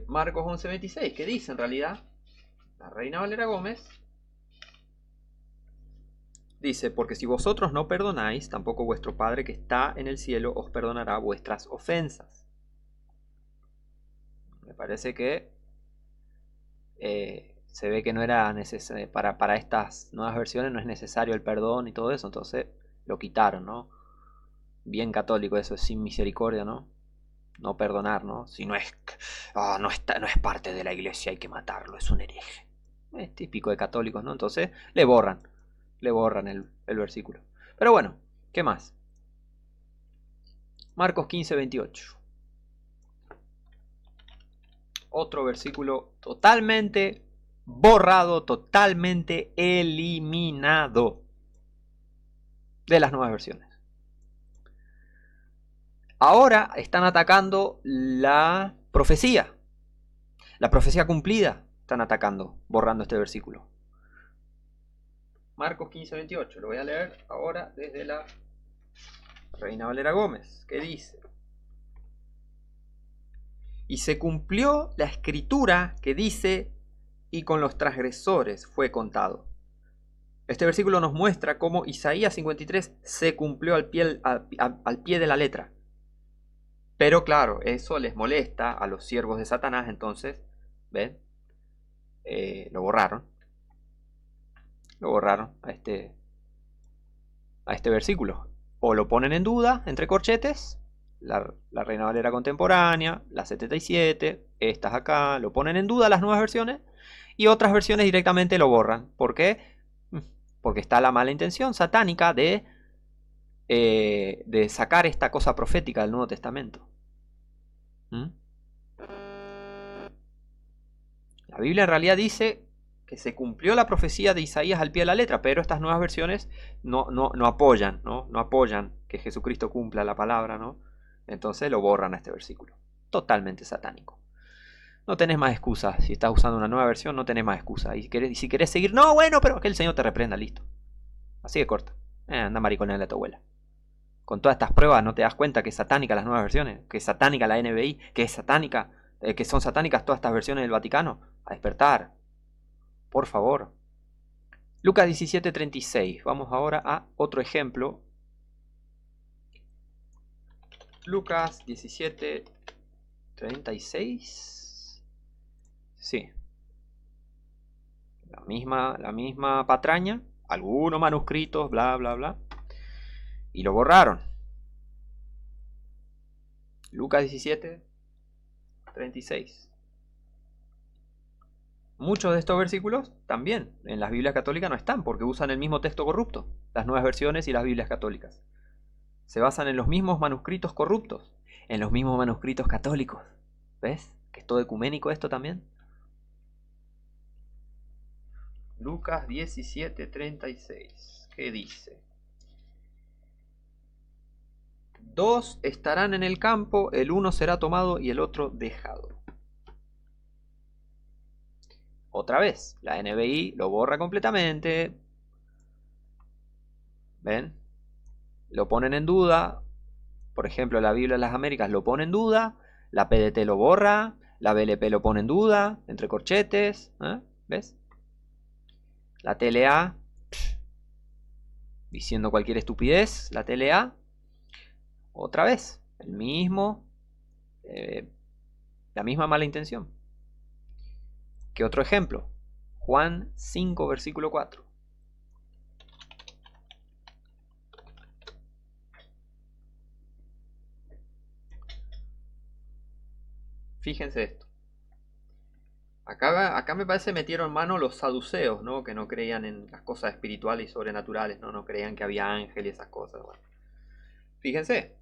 Marcos 11:26, ¿qué dice en realidad? La Reina Valera Gómez dice: porque si vosotros no perdonáis, tampoco vuestro Padre que está en el cielo os perdonará vuestras ofensas. Me parece que se ve que no era necesario, para estas nuevas versiones no es necesario el perdón y todo eso, entonces lo quitaron, ¿no? Bien católico eso, es sin misericordia, ¿no? No perdonar, ¿no? Si no es, no es parte de la iglesia, hay que matarlo, es un hereje. Es típico de católicos, ¿no? Entonces le borran el versículo. Pero bueno, ¿qué más? Marcos 15:28. Otro versículo totalmente borrado, totalmente eliminado de las nuevas versiones. Ahora están atacando la profecía cumplida. Están atacando, borrando este versículo. Marcos 15:28, lo voy a leer ahora desde la Reina Valera Gómez, que dice: y se cumplió la escritura que dice: y con los transgresores fue contado. Este versículo nos muestra cómo Isaías 53 se cumplió al pie de la letra. Pero claro, eso les molesta a los siervos de Satanás, entonces, ¿ven? Lo borraron a este versículo. O lo ponen en duda, entre corchetes, la Reina Valera contemporánea, la 77, estas acá, lo ponen en duda las nuevas versiones, y otras versiones directamente lo borran. ¿Por qué? Porque está la mala intención satánica de sacar esta cosa profética del Nuevo Testamento. La Biblia en realidad dice que se cumplió la profecía de Isaías al pie de la letra, pero estas nuevas versiones no apoyan, ¿no? No apoyan que Jesucristo cumpla la palabra, ¿no? Entonces lo borran a este versículo. Totalmente satánico. No tenés más excusa. Si estás usando una nueva versión, no tenés más excusa. Y si querés seguir, no, bueno, pero que el Señor te reprenda, listo. Así de corta. Anda mariconela a tu abuela. Con todas estas pruebas, ¿no te das cuenta que es satánica las nuevas versiones? Que es satánica la NBI, que es satánica, que son satánicas todas estas versiones del Vaticano. A despertar. Por favor. Lucas 17:36. Vamos ahora a otro ejemplo. Lucas 17:36. Sí. La misma patraña. Algunos manuscritos, bla, bla, bla. Y lo borraron. Lucas 17:36. Muchos de estos versículos también en las Biblias católicas no están porque usan el mismo texto corrupto. Las nuevas versiones y las Biblias católicas se basan en los mismos manuscritos corruptos, en los mismos manuscritos católicos. ¿Ves? Que es todo ecuménico esto también. Lucas 17:36. ¿Qué dice? Dos estarán en el campo, el uno será tomado y el otro dejado. Otra vez, la NBI lo borra completamente. ¿Ven? Lo ponen en duda. Por ejemplo, la Biblia de las Américas lo pone en duda. La PDT lo borra. La BLP lo pone en duda. Entre corchetes. ¿Ves? La TLA. Diciendo cualquier estupidez. La TLA. Otra vez. La misma mala intención. ¿Qué otro ejemplo? Juan 5, versículo 4. Fíjense esto. Acá me parece metieron mano los saduceos, ¿no? Que no creían en las cosas espirituales y sobrenaturales, no creían que había ángel y esas cosas. Bueno. Fíjense.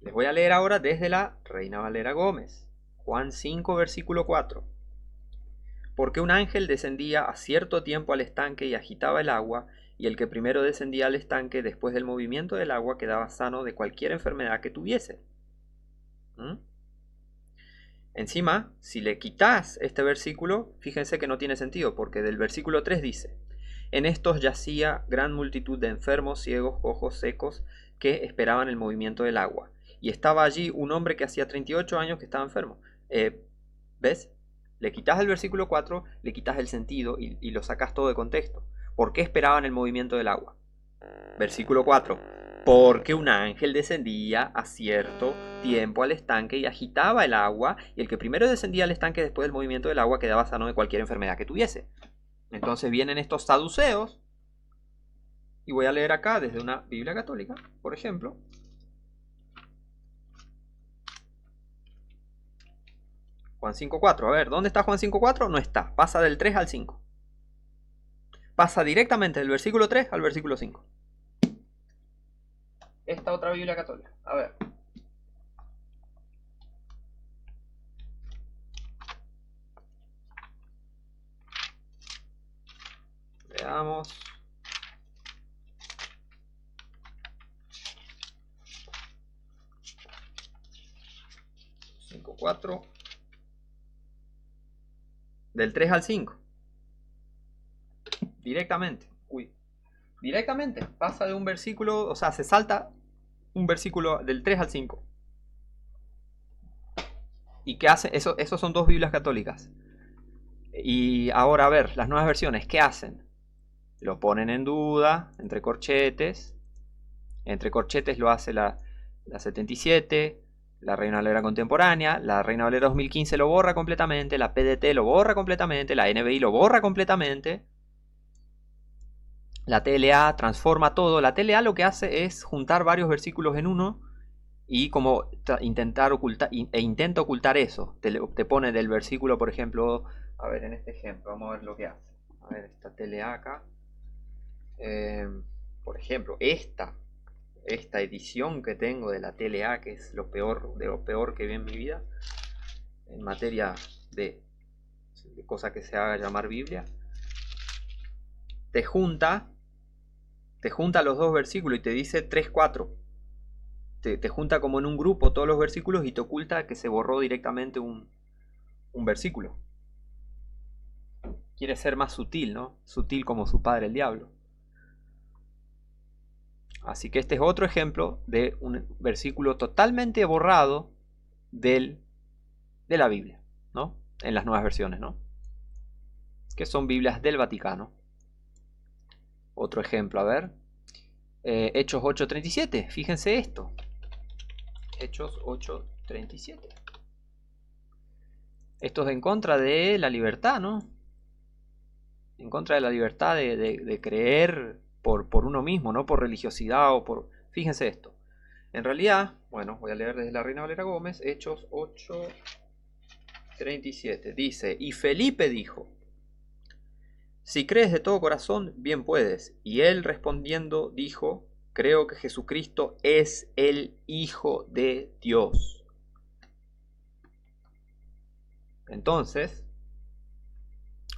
Les voy a leer ahora desde la Reina Valera Gómez. Juan 5, versículo 4. porque un ángel descendía a cierto tiempo al estanque y agitaba el agua, y el que primero descendía al estanque después del movimiento del agua quedaba sano de cualquier enfermedad que tuviese. Encima, si le quitas este versículo, fíjense que no tiene sentido, porque del versículo 3 dice: en estos yacía gran multitud de enfermos, ciegos, cojos, secos, que esperaban el movimiento del agua. Y estaba allí un hombre que hacía 38 años que estaba enfermo. ¿Ves? Le quitas el versículo 4, le quitas el sentido y lo sacas todo de contexto. ¿Por qué esperaban el movimiento del agua? Versículo 4. Porque un ángel descendía a cierto tiempo al estanque y agitaba el agua, y el que primero descendía al estanque después del movimiento del agua quedaba sano de cualquier enfermedad que tuviese. Entonces vienen estos saduceos, y voy a leer acá desde una Biblia católica, por ejemplo. Juan 5.4. A ver, ¿dónde está Juan 5.4? No está. Pasa del 3 al 5. Pasa directamente del versículo 3 al versículo 5. Esta otra Biblia católica. A ver. Veamos. Cinco, 4. Del 3 al 5. Directamente. Directamente. Pasa de un versículo, o sea, se salta un versículo del 3 al 5. ¿Y qué hace? Esos son dos Biblias católicas. Y ahora, a ver, las nuevas versiones, ¿qué hacen? Lo ponen en duda, entre corchetes. Entre corchetes lo hace la 77, la Reina Valera contemporánea, la Reina Valera 2015 lo borra completamente, la PDT lo borra completamente, la NBI lo borra completamente. La TLA transforma todo. La TLA lo que hace es juntar varios versículos en uno y como intentar ocultar, intenta ocultar eso. Te pone del versículo, por ejemplo, a ver, en este ejemplo, vamos a ver lo que hace. A ver, esta TLA acá. Por ejemplo, esta edición que tengo de la TLA, que es lo peor de lo peor que vi en mi vida, en materia de cosa que se haga llamar Biblia, te junta los dos versículos y te dice 3, 4. Te junta como en un grupo todos los versículos y te oculta que se borró directamente un versículo. Quiere ser más sutil, ¿no? Sutil como su padre el diablo. Así que este es otro ejemplo de un versículo totalmente borrado de la Biblia, ¿no? En las nuevas versiones, ¿no? Que son Biblias del Vaticano. Otro ejemplo, a ver. Hechos 8.37, fíjense esto. Hechos 8.37. Esto es en contra de la libertad, ¿no? En contra de la libertad de creer por uno mismo, no por religiosidad o por... Fíjense esto. En realidad, bueno, voy a leer desde la Reina Valera Gómez, Hechos 8.37. Dice, y Felipe dijo, si crees de todo corazón, bien puedes. Y él respondiendo dijo, creo que Jesucristo es el Hijo de Dios. Entonces,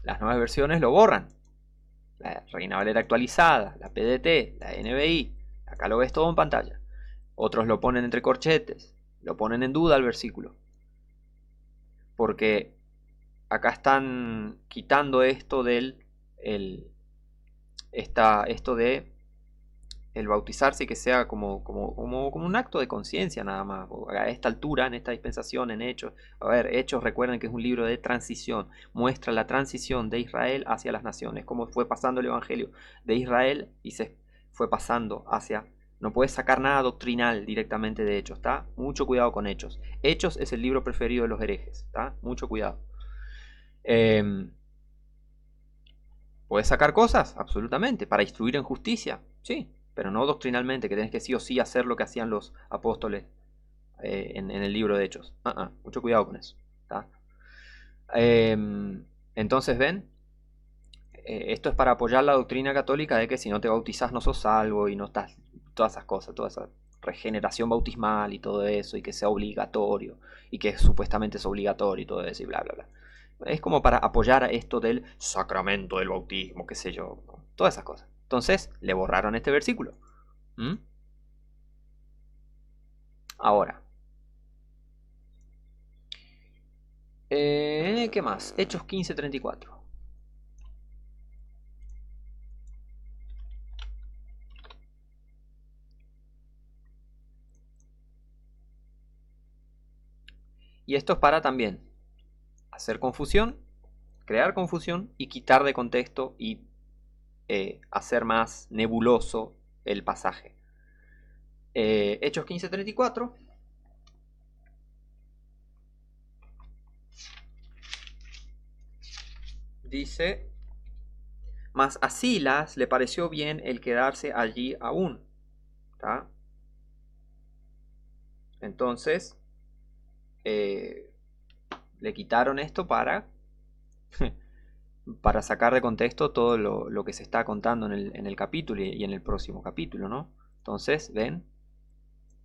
las nuevas versiones lo borran. La Reina Valera actualizada, la PDT, la NBI. Acá lo ves todo en pantalla. Otros lo ponen entre corchetes, lo ponen en duda el versículo. Porque acá están quitando esto esto de el bautizarse y que sea como un acto de conciencia nada más. A esta altura, en esta dispensación, en Hechos. A ver, Hechos, recuerden que es un libro de transición. Muestra la transición de Israel hacia las naciones. Cómo fue pasando el evangelio de Israel y se fue pasando hacia... No puedes sacar nada doctrinal directamente de Hechos, ¿está? Mucho cuidado con Hechos. Hechos es el libro preferido de los herejes, ¿está? Mucho cuidado. ¿Puedes sacar cosas? Absolutamente. ¿Para instruir en justicia? Sí, pero no doctrinalmente, que tenés que sí o sí hacer lo que hacían los apóstoles en el libro de Hechos. Mucho cuidado con eso, ¿está? Entonces, ¿ven? Esto es para apoyar la doctrina católica de que si no te bautizás no sos salvo y no estás... Todas esas cosas, toda esa regeneración bautismal y todo eso, y que sea obligatorio, y que supuestamente es obligatorio y todo eso, y bla, bla, bla. Es como para apoyar a esto del sacramento del bautismo, qué sé yo, ¿no? Todas esas cosas. Entonces, le borraron este versículo. ¿Mm? Ahora. ¿Qué más? Hechos 15:34. Y esto es para también hacer confusión, crear confusión y quitar de contexto y hacer más nebuloso el pasaje. Hechos 15:34. Dice, mas a Silas le pareció bien el quedarse allí aún. ¿Tá? Entonces, le quitaron esto para sacar de contexto todo lo que se está contando en el capítulo y en el próximo capítulo, ¿no? Entonces, ven,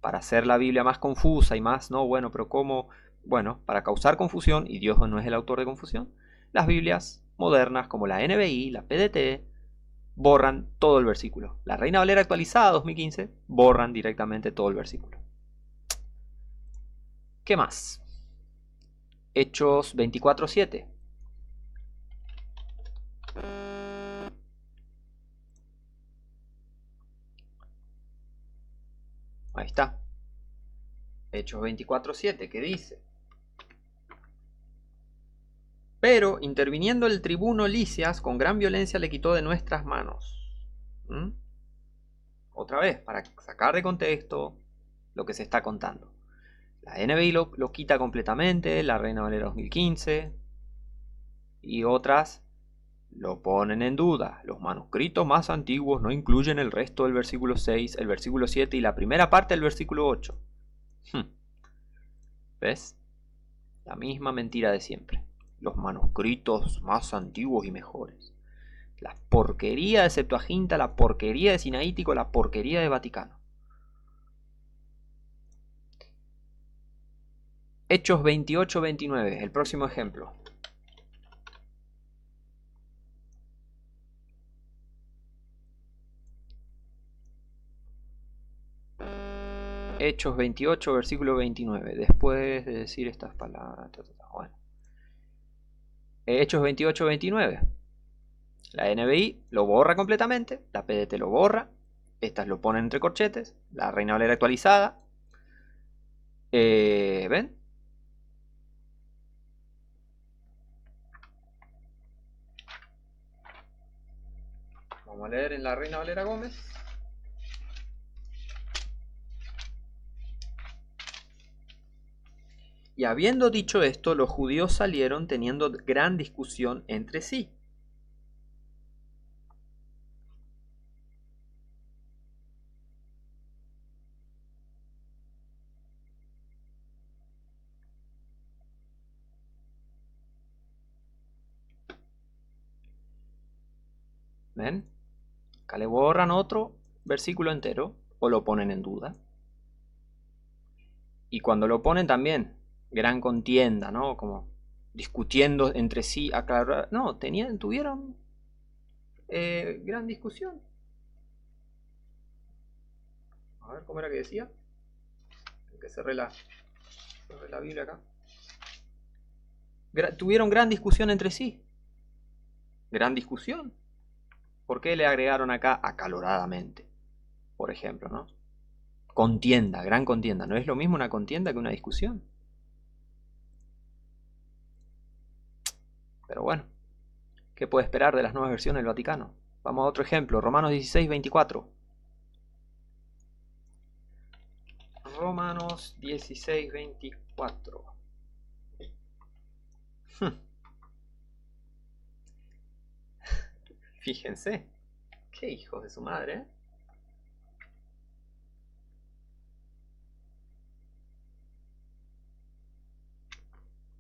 para hacer la Biblia más confusa y más, no, bueno, pero ¿cómo? Bueno, para causar confusión, y Dios no es el autor de confusión, las Biblias modernas como la NBI, la PDT, borran todo el versículo. La Reina Valera actualizada 2015 borran directamente todo el versículo. ¿Qué más? Hechos 24:7. Ahí está. Hechos 24:7, que dice: pero interviniendo el tribuno Lisias, con gran violencia le quitó de nuestras manos. ¿Mm? Otra vez, para sacar de contexto lo que se está contando. La NBI lo quita completamente, la Reina Valera 2015, y otras lo ponen en duda. Los manuscritos más antiguos no incluyen el resto del versículo 6, el versículo 7 y la primera parte del versículo 8. ¿Ves? La misma mentira de siempre. Los manuscritos más antiguos y mejores. La porquería de Septuaginta, la porquería de Sinaítico, la porquería de Vaticano. Hechos 28:29, el próximo ejemplo. Hechos 28, versículo 29. Después de decir estas palabras. Bueno. Hechos 28:29. La NBI lo borra completamente, la PDT lo borra, estas lo ponen entre corchetes, la Reina Valera actualizada. ¿Ven? Vamos a leer en la Reina Valera Gómez. Y habiendo dicho esto, los judíos salieron teniendo gran discusión entre sí. ¿Ven? Acá le borran otro versículo entero o lo ponen en duda. Y cuando lo ponen también, gran contienda, ¿no? Como discutiendo entre sí, aclarar. No, tuvieron gran discusión. A ver, ¿cómo era que decía? Que cerré la Biblia acá. Tuvieron gran discusión entre sí. Gran discusión. ¿Por qué le agregaron acá acaloradamente? Por ejemplo, ¿no? Contienda, gran contienda. ¿No es lo mismo una contienda que una discusión? Pero bueno, ¿qué puede esperar de las nuevas versiones del Vaticano? Vamos a otro ejemplo, Romanos 16:24. Romanos 16:24. Fíjense, qué hijos de su madre, ¿eh?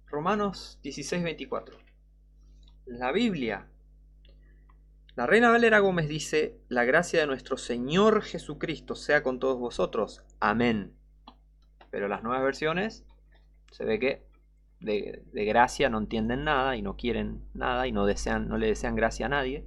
Romanos 16:24. La Biblia. La Reina Valera Gómez dice: la gracia de nuestro Señor Jesucristo sea con todos vosotros. Amén. Pero las nuevas versiones se ve que de gracia no entienden nada y no quieren nada y no le desean gracia a nadie.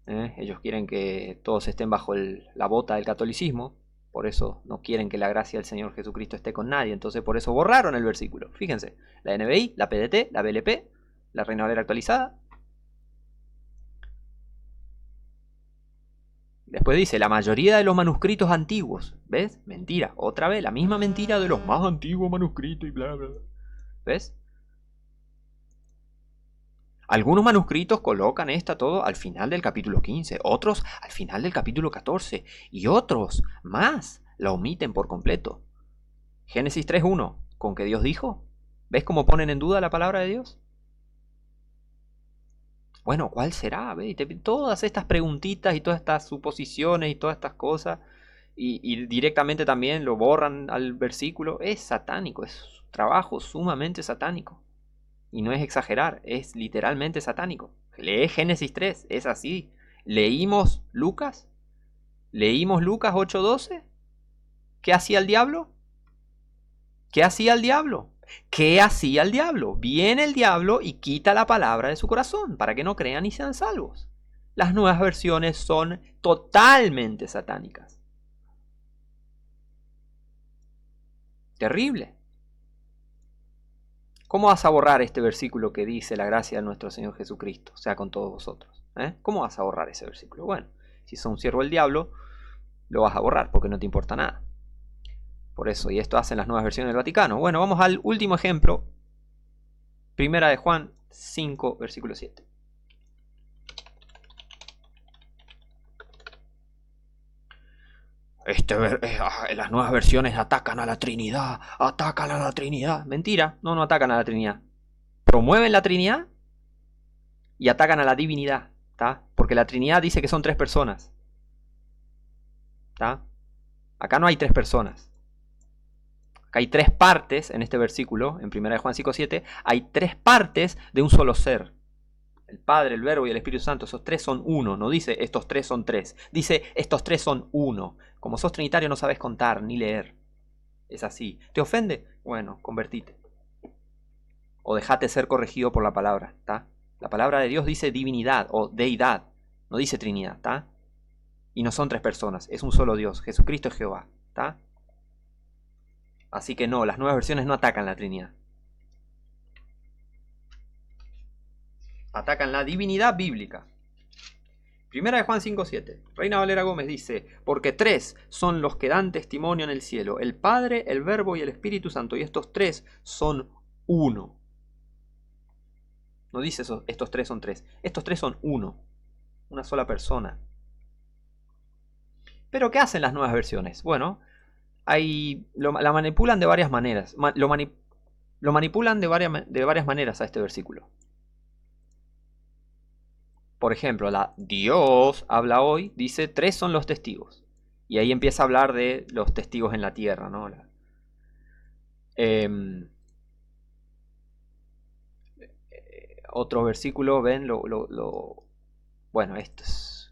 Ellos quieren que todos estén bajo la bota del catolicismo. Por eso no quieren que la gracia del Señor Jesucristo esté con nadie. Entonces por eso borraron el versículo. Fíjense, la NBI, la PDT, la BLP, la Reina Valera actualizada. Después dice, la mayoría de los manuscritos antiguos. ¿Ves? Mentira. Otra vez, la misma mentira de los más antiguos manuscritos y bla, bla, bla. ¿Ves? Algunos manuscritos colocan esta todo al final del capítulo 15, otros al final del capítulo 14 y otros más la omiten por completo. Génesis 3.1, ¿con qué Dios dijo? ¿Ves cómo ponen en duda la palabra de Dios? Bueno, ¿cuál será? ¿Ves? Todas estas preguntitas y todas estas suposiciones y todas estas cosas y directamente también lo borran al versículo. Es satánico, es un trabajo sumamente satánico. Y no es exagerar, es literalmente satánico. Lee Génesis 3, es así. ¿Leímos Lucas? ¿Leímos Lucas 8:12? ¿Qué hacía el diablo? ¿Qué hacía el diablo? ¿Qué hacía el diablo? Viene el diablo y quita la palabra de su corazón para que no crean y sean salvos. Las nuevas versiones son totalmente satánicas. Terrible. ¿Cómo vas a borrar este versículo que dice la gracia de nuestro Señor Jesucristo sea con todos vosotros? ¿Cómo vas a borrar ese versículo? Bueno, si sos un siervo del diablo, lo vas a borrar porque no te importa nada. Por eso, y esto hacen las nuevas versiones del Vaticano. Bueno, vamos al último ejemplo. Primera de Juan 5, versículo 7. Las nuevas versiones atacan a la Trinidad, atacan a la Trinidad. Mentira, no atacan a la Trinidad. Promueven la Trinidad y atacan a la divinidad, ¿tá? Porque la Trinidad dice que son 3 personas, ¿tá? Acá no hay 3 personas. Acá hay 3 partes en este versículo, en 1 Juan 5:7, hay 3 partes de un solo ser. El Padre, el Verbo y el Espíritu Santo, esos 3 son uno. No dice estos 3 son 3. Dice estos 3 son uno. Como sos trinitario no sabes contar ni leer. Es así. ¿Te ofende? Bueno, convertite. O dejate ser corregido por la palabra, ¿tá? La palabra de Dios dice divinidad o deidad. No dice Trinidad, ¿tá? Y no son 3 personas. Es un solo Dios. Jesucristo es Jehová, ¿tá? Así que no, las nuevas versiones no atacan la Trinidad. Atacan la divinidad bíblica. Primera de Juan 5:7. Reina Valera Gómez dice, porque 3 son los que dan testimonio en el cielo, el Padre, el Verbo y el Espíritu Santo, y estos 3 son uno. No dice eso, estos 3 son 3. Estos 3 son uno. Una sola persona. Pero ¿qué hacen las nuevas versiones? Bueno, la manipulan de varias maneras. Lo manipulan de varias maneras a este versículo. Por ejemplo, la Dios habla hoy, dice 3 son los testigos. Y ahí empieza a hablar de los testigos en la tierra, ¿no? Otro versículo, ven, bueno, esto es...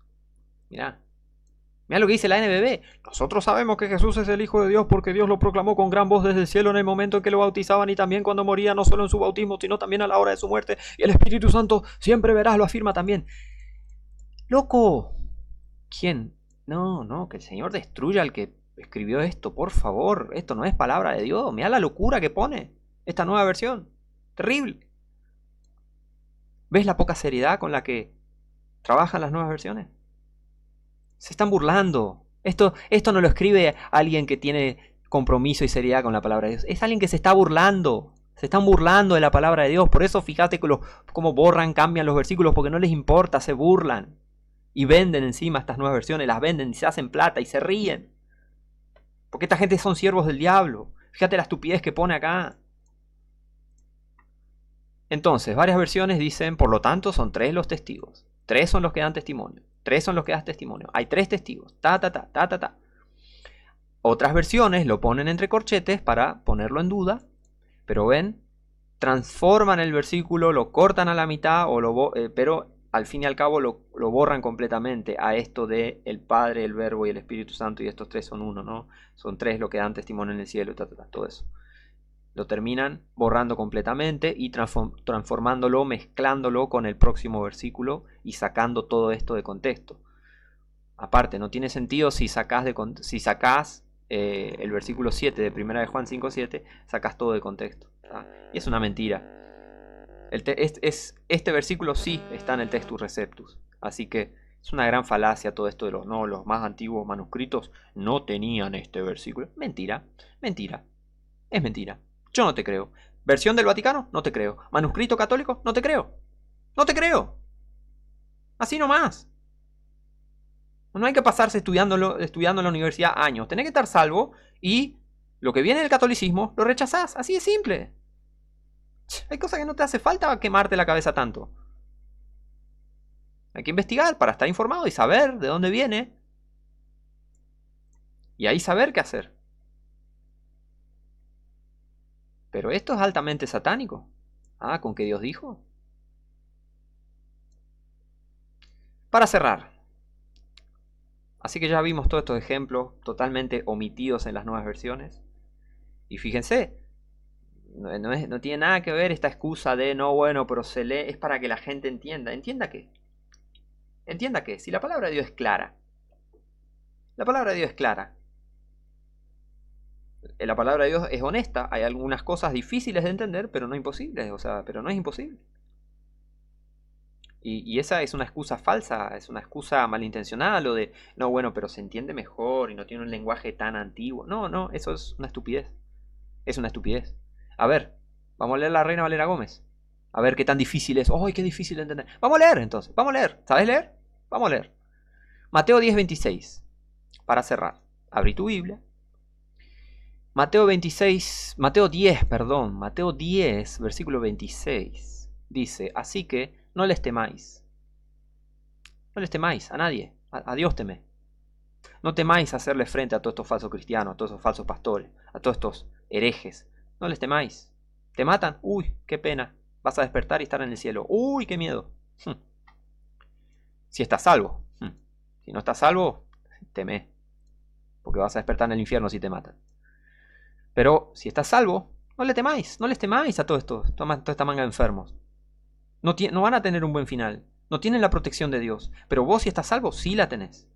Mirá lo que dice la NBB. Nosotros sabemos que Jesús es el Hijo de Dios porque Dios lo proclamó con gran voz desde el cielo en el momento en que lo bautizaban y también cuando moría, no solo en su bautismo, sino también a la hora de su muerte. Y el Espíritu Santo siempre verás, lo afirma también. ¡Loco! ¿Quién? No, que el Señor destruya al que escribió esto, por favor. Esto no es palabra de Dios. Mirá la locura que pone esta nueva versión. Terrible. ¿Ves la poca seriedad con la que trabajan las nuevas versiones? Se están burlando. Esto no lo escribe alguien que tiene compromiso y seriedad con la palabra de Dios. Es alguien que se está burlando. Se están burlando de la palabra de Dios. Por eso fíjate cómo borran, cambian los versículos, porque no les importa, se burlan. Y venden encima estas nuevas versiones, las venden y se hacen plata y se ríen. Porque esta gente son siervos del diablo. Fíjate la estupidez que pone acá. Entonces, varias versiones dicen, por lo tanto, son 3 los testigos. 3 son los que dan testimonio. 3 son los que dan testimonio. Hay 3 testigos. Otras versiones lo ponen entre corchetes para ponerlo en duda. Pero ven, transforman el versículo, lo cortan a la mitad, pero al fin y al cabo lo borran completamente a esto de el Padre, el Verbo y el Espíritu Santo, y estos 3 son uno, ¿no? Son 3 los que dan testimonio en el cielo, todo eso. lo terminan borrando completamente y transformándolo, mezclándolo con el próximo versículo y sacando todo esto de contexto. Aparte, no tiene sentido si sacás el versículo 7 de 1 de Juan 5:7, sacás todo de contexto. Y es una mentira. Este versículo sí está en el Textus Receptus, así que es una gran falacia todo esto de los más antiguos manuscritos no tenían este versículo. Mentira, mentira, es mentira. Yo no te creo. ¿Versión del Vaticano? No te creo. ¿Manuscrito católico? No te creo. No te creo. Así nomás. No hay que pasarse estudiando en la universidad años. Tenés que estar salvo y lo que viene del catolicismo lo rechazás. Así de simple. Hay cosas que no te hace falta quemarte la cabeza tanto. Hay que investigar para estar informado y saber de dónde viene. Y ahí saber qué hacer. Pero esto es altamente satánico. ¿Con qué Dios dijo? Para cerrar. Así que ya vimos todos estos ejemplos totalmente omitidos en las nuevas versiones. Y fíjense, no tiene nada que ver esta excusa de no, bueno, pero se lee, es para que la gente entienda. ¿Entienda qué? Entienda que si la palabra de Dios es clara, la palabra de Dios es clara, la palabra de Dios es honesta, hay algunas cosas difíciles de entender, pero no imposibles, pero no es imposible. Y esa es una excusa falsa, es una excusa malintencionada, lo de, no, bueno, pero se entiende mejor y no tiene un lenguaje tan antiguo. No, eso es una estupidez. Es una estupidez. A ver, vamos a leer la Reina Valera Gómez. A ver qué tan difícil es. ¡Ay, qué difícil de entender! Vamos a leer entonces, vamos a leer. ¿Sabes leer? Vamos a leer. Mateo 10:26. Para cerrar, abrí tu Biblia. Mateo 10, versículo 26. Dice, así que no les temáis. No les temáis a nadie. A Dios temé. No temáis hacerle frente a todos estos falsos cristianos, a todos estos falsos pastores, a todos estos herejes. No les temáis. ¿Te matan? Uy, qué pena. Vas a despertar y estar en el cielo. Uy, qué miedo. Si estás salvo. Si no estás salvo, temé. Porque vas a despertar en el infierno si te matan. Pero si estás salvo, no le temáis. No les temáis a toda esta manga de enfermos. No van a tener un buen final. No tienen la protección de Dios. Pero vos si estás salvo, sí la tenés.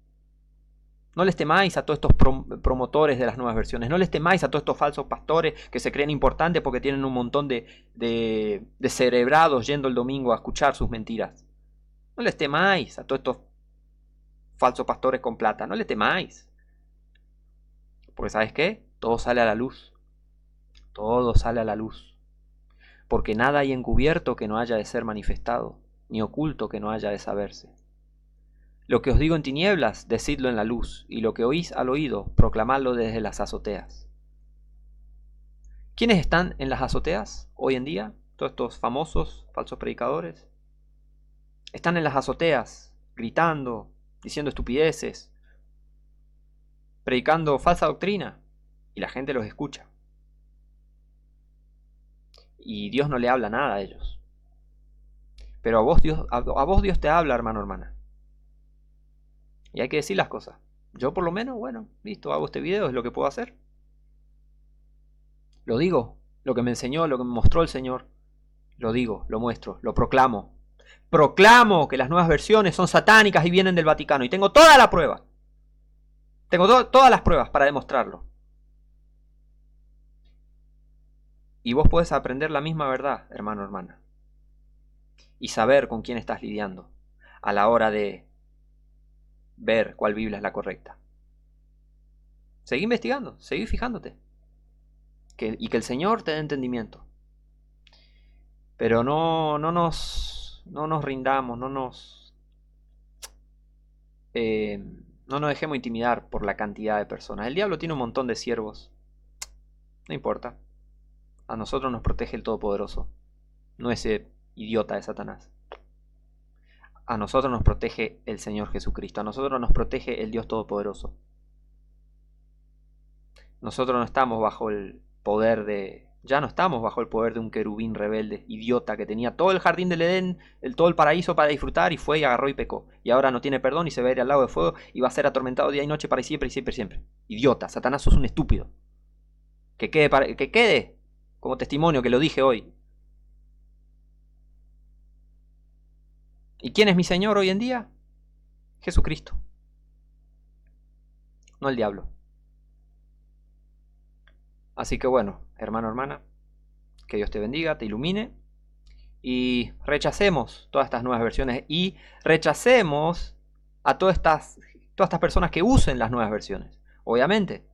No les temáis a todos estos promotores de las nuevas versiones. No les temáis a todos estos falsos pastores que se creen importantes porque tienen un montón de cerebrados yendo el domingo a escuchar sus mentiras. No les temáis a todos estos falsos pastores con plata. No les temáis. Porque ¿sabes qué? Todo sale a la luz. Todo sale a la luz. Porque nada hay encubierto que no haya de ser manifestado, ni oculto que no haya de saberse. Lo que os digo en tinieblas, decidlo en la luz, y lo que oís al oído, proclamadlo desde las azoteas. ¿Quiénes están en las azoteas hoy en día? Todos estos famosos falsos predicadores. Están en las azoteas, gritando, diciendo estupideces, predicando falsa doctrina, y la gente los escucha. Y Dios no le habla nada a ellos. Pero a vos Dios te habla, hermano, hermana. Y hay que decir las cosas. Yo por lo menos, bueno, listo, hago este video, es lo que puedo hacer. Lo digo, lo que me enseñó, lo que me mostró el Señor. Lo digo, lo muestro, lo proclamo. Proclamo que las nuevas versiones son satánicas y vienen del Vaticano. Y tengo toda la prueba. Tengo todas las pruebas para demostrarlo. Y vos podés aprender la misma verdad, hermano, hermana. Y saber con quién estás lidiando a la hora de ver cuál Biblia es la correcta. Seguí investigando, seguí fijándote. Y que el Señor te dé entendimiento. Pero no nos rindamos, no nos dejemos intimidar por la cantidad de personas. El diablo tiene un montón de siervos. No importa. A nosotros nos protege el Todopoderoso, no ese idiota de Satanás. A nosotros nos protege el Señor Jesucristo. A nosotros nos protege el Dios Todopoderoso. Nosotros no estamos bajo el poder ya no estamos bajo el poder de un querubín rebelde, idiota, que tenía todo el jardín del Edén, todo el paraíso para disfrutar y fue y agarró y pecó. Y ahora no tiene perdón y se va a ir al lago de fuego y va a ser atormentado día y noche para siempre y siempre y siempre. Idiota, Satanás, sos un estúpido. Que quede. como testimonio que lo dije hoy. ¿Y quién es mi Señor hoy en día? Jesucristo, no el diablo. Así que bueno, hermano, hermana, que Dios te bendiga, te ilumine y rechacemos todas estas nuevas versiones y rechacemos a todas estas personas que usen las nuevas versiones. Obviamente,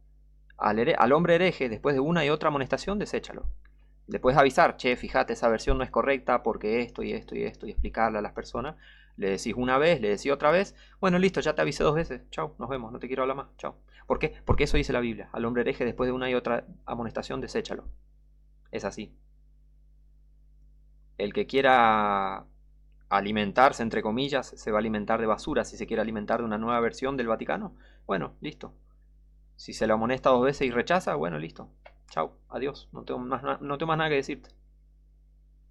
al hombre hereje, después de una y otra amonestación, deséchalo. Le puedes avisar, che, fíjate, esa versión no es correcta porque esto y esto y esto, y explicarle a las personas. Le decís una vez, le decís otra vez. Bueno, listo, ya te avisé 2 veces. Chau, nos vemos, no te quiero hablar más. Chau. ¿Por qué? Porque eso dice la Biblia. Al hombre hereje, después de una y otra amonestación, deséchalo. Es así. El que quiera alimentarse, entre comillas, se va a alimentar de basura. Si se quiere alimentar de una nueva versión del Vaticano, bueno, listo. Si se lo amonesta 2 veces y rechaza, bueno, listo. Chau, adiós. No tengo más nada que decirte.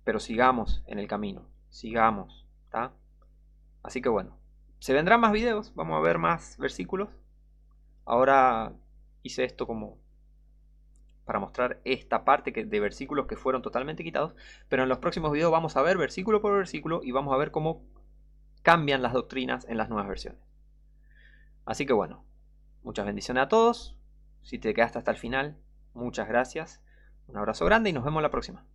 Pero sigamos en el camino. Sigamos. ¿Está? Así que bueno. Se vendrán más videos. Vamos a ver más versículos. Ahora hice esto como para mostrar esta parte de versículos que fueron totalmente quitados. Pero en los próximos videos vamos a ver versículo por versículo y vamos a ver cómo cambian las doctrinas en las nuevas versiones. Así que bueno. Muchas bendiciones a todos. Si te quedaste hasta el final, muchas gracias. Un abrazo grande y nos vemos la próxima.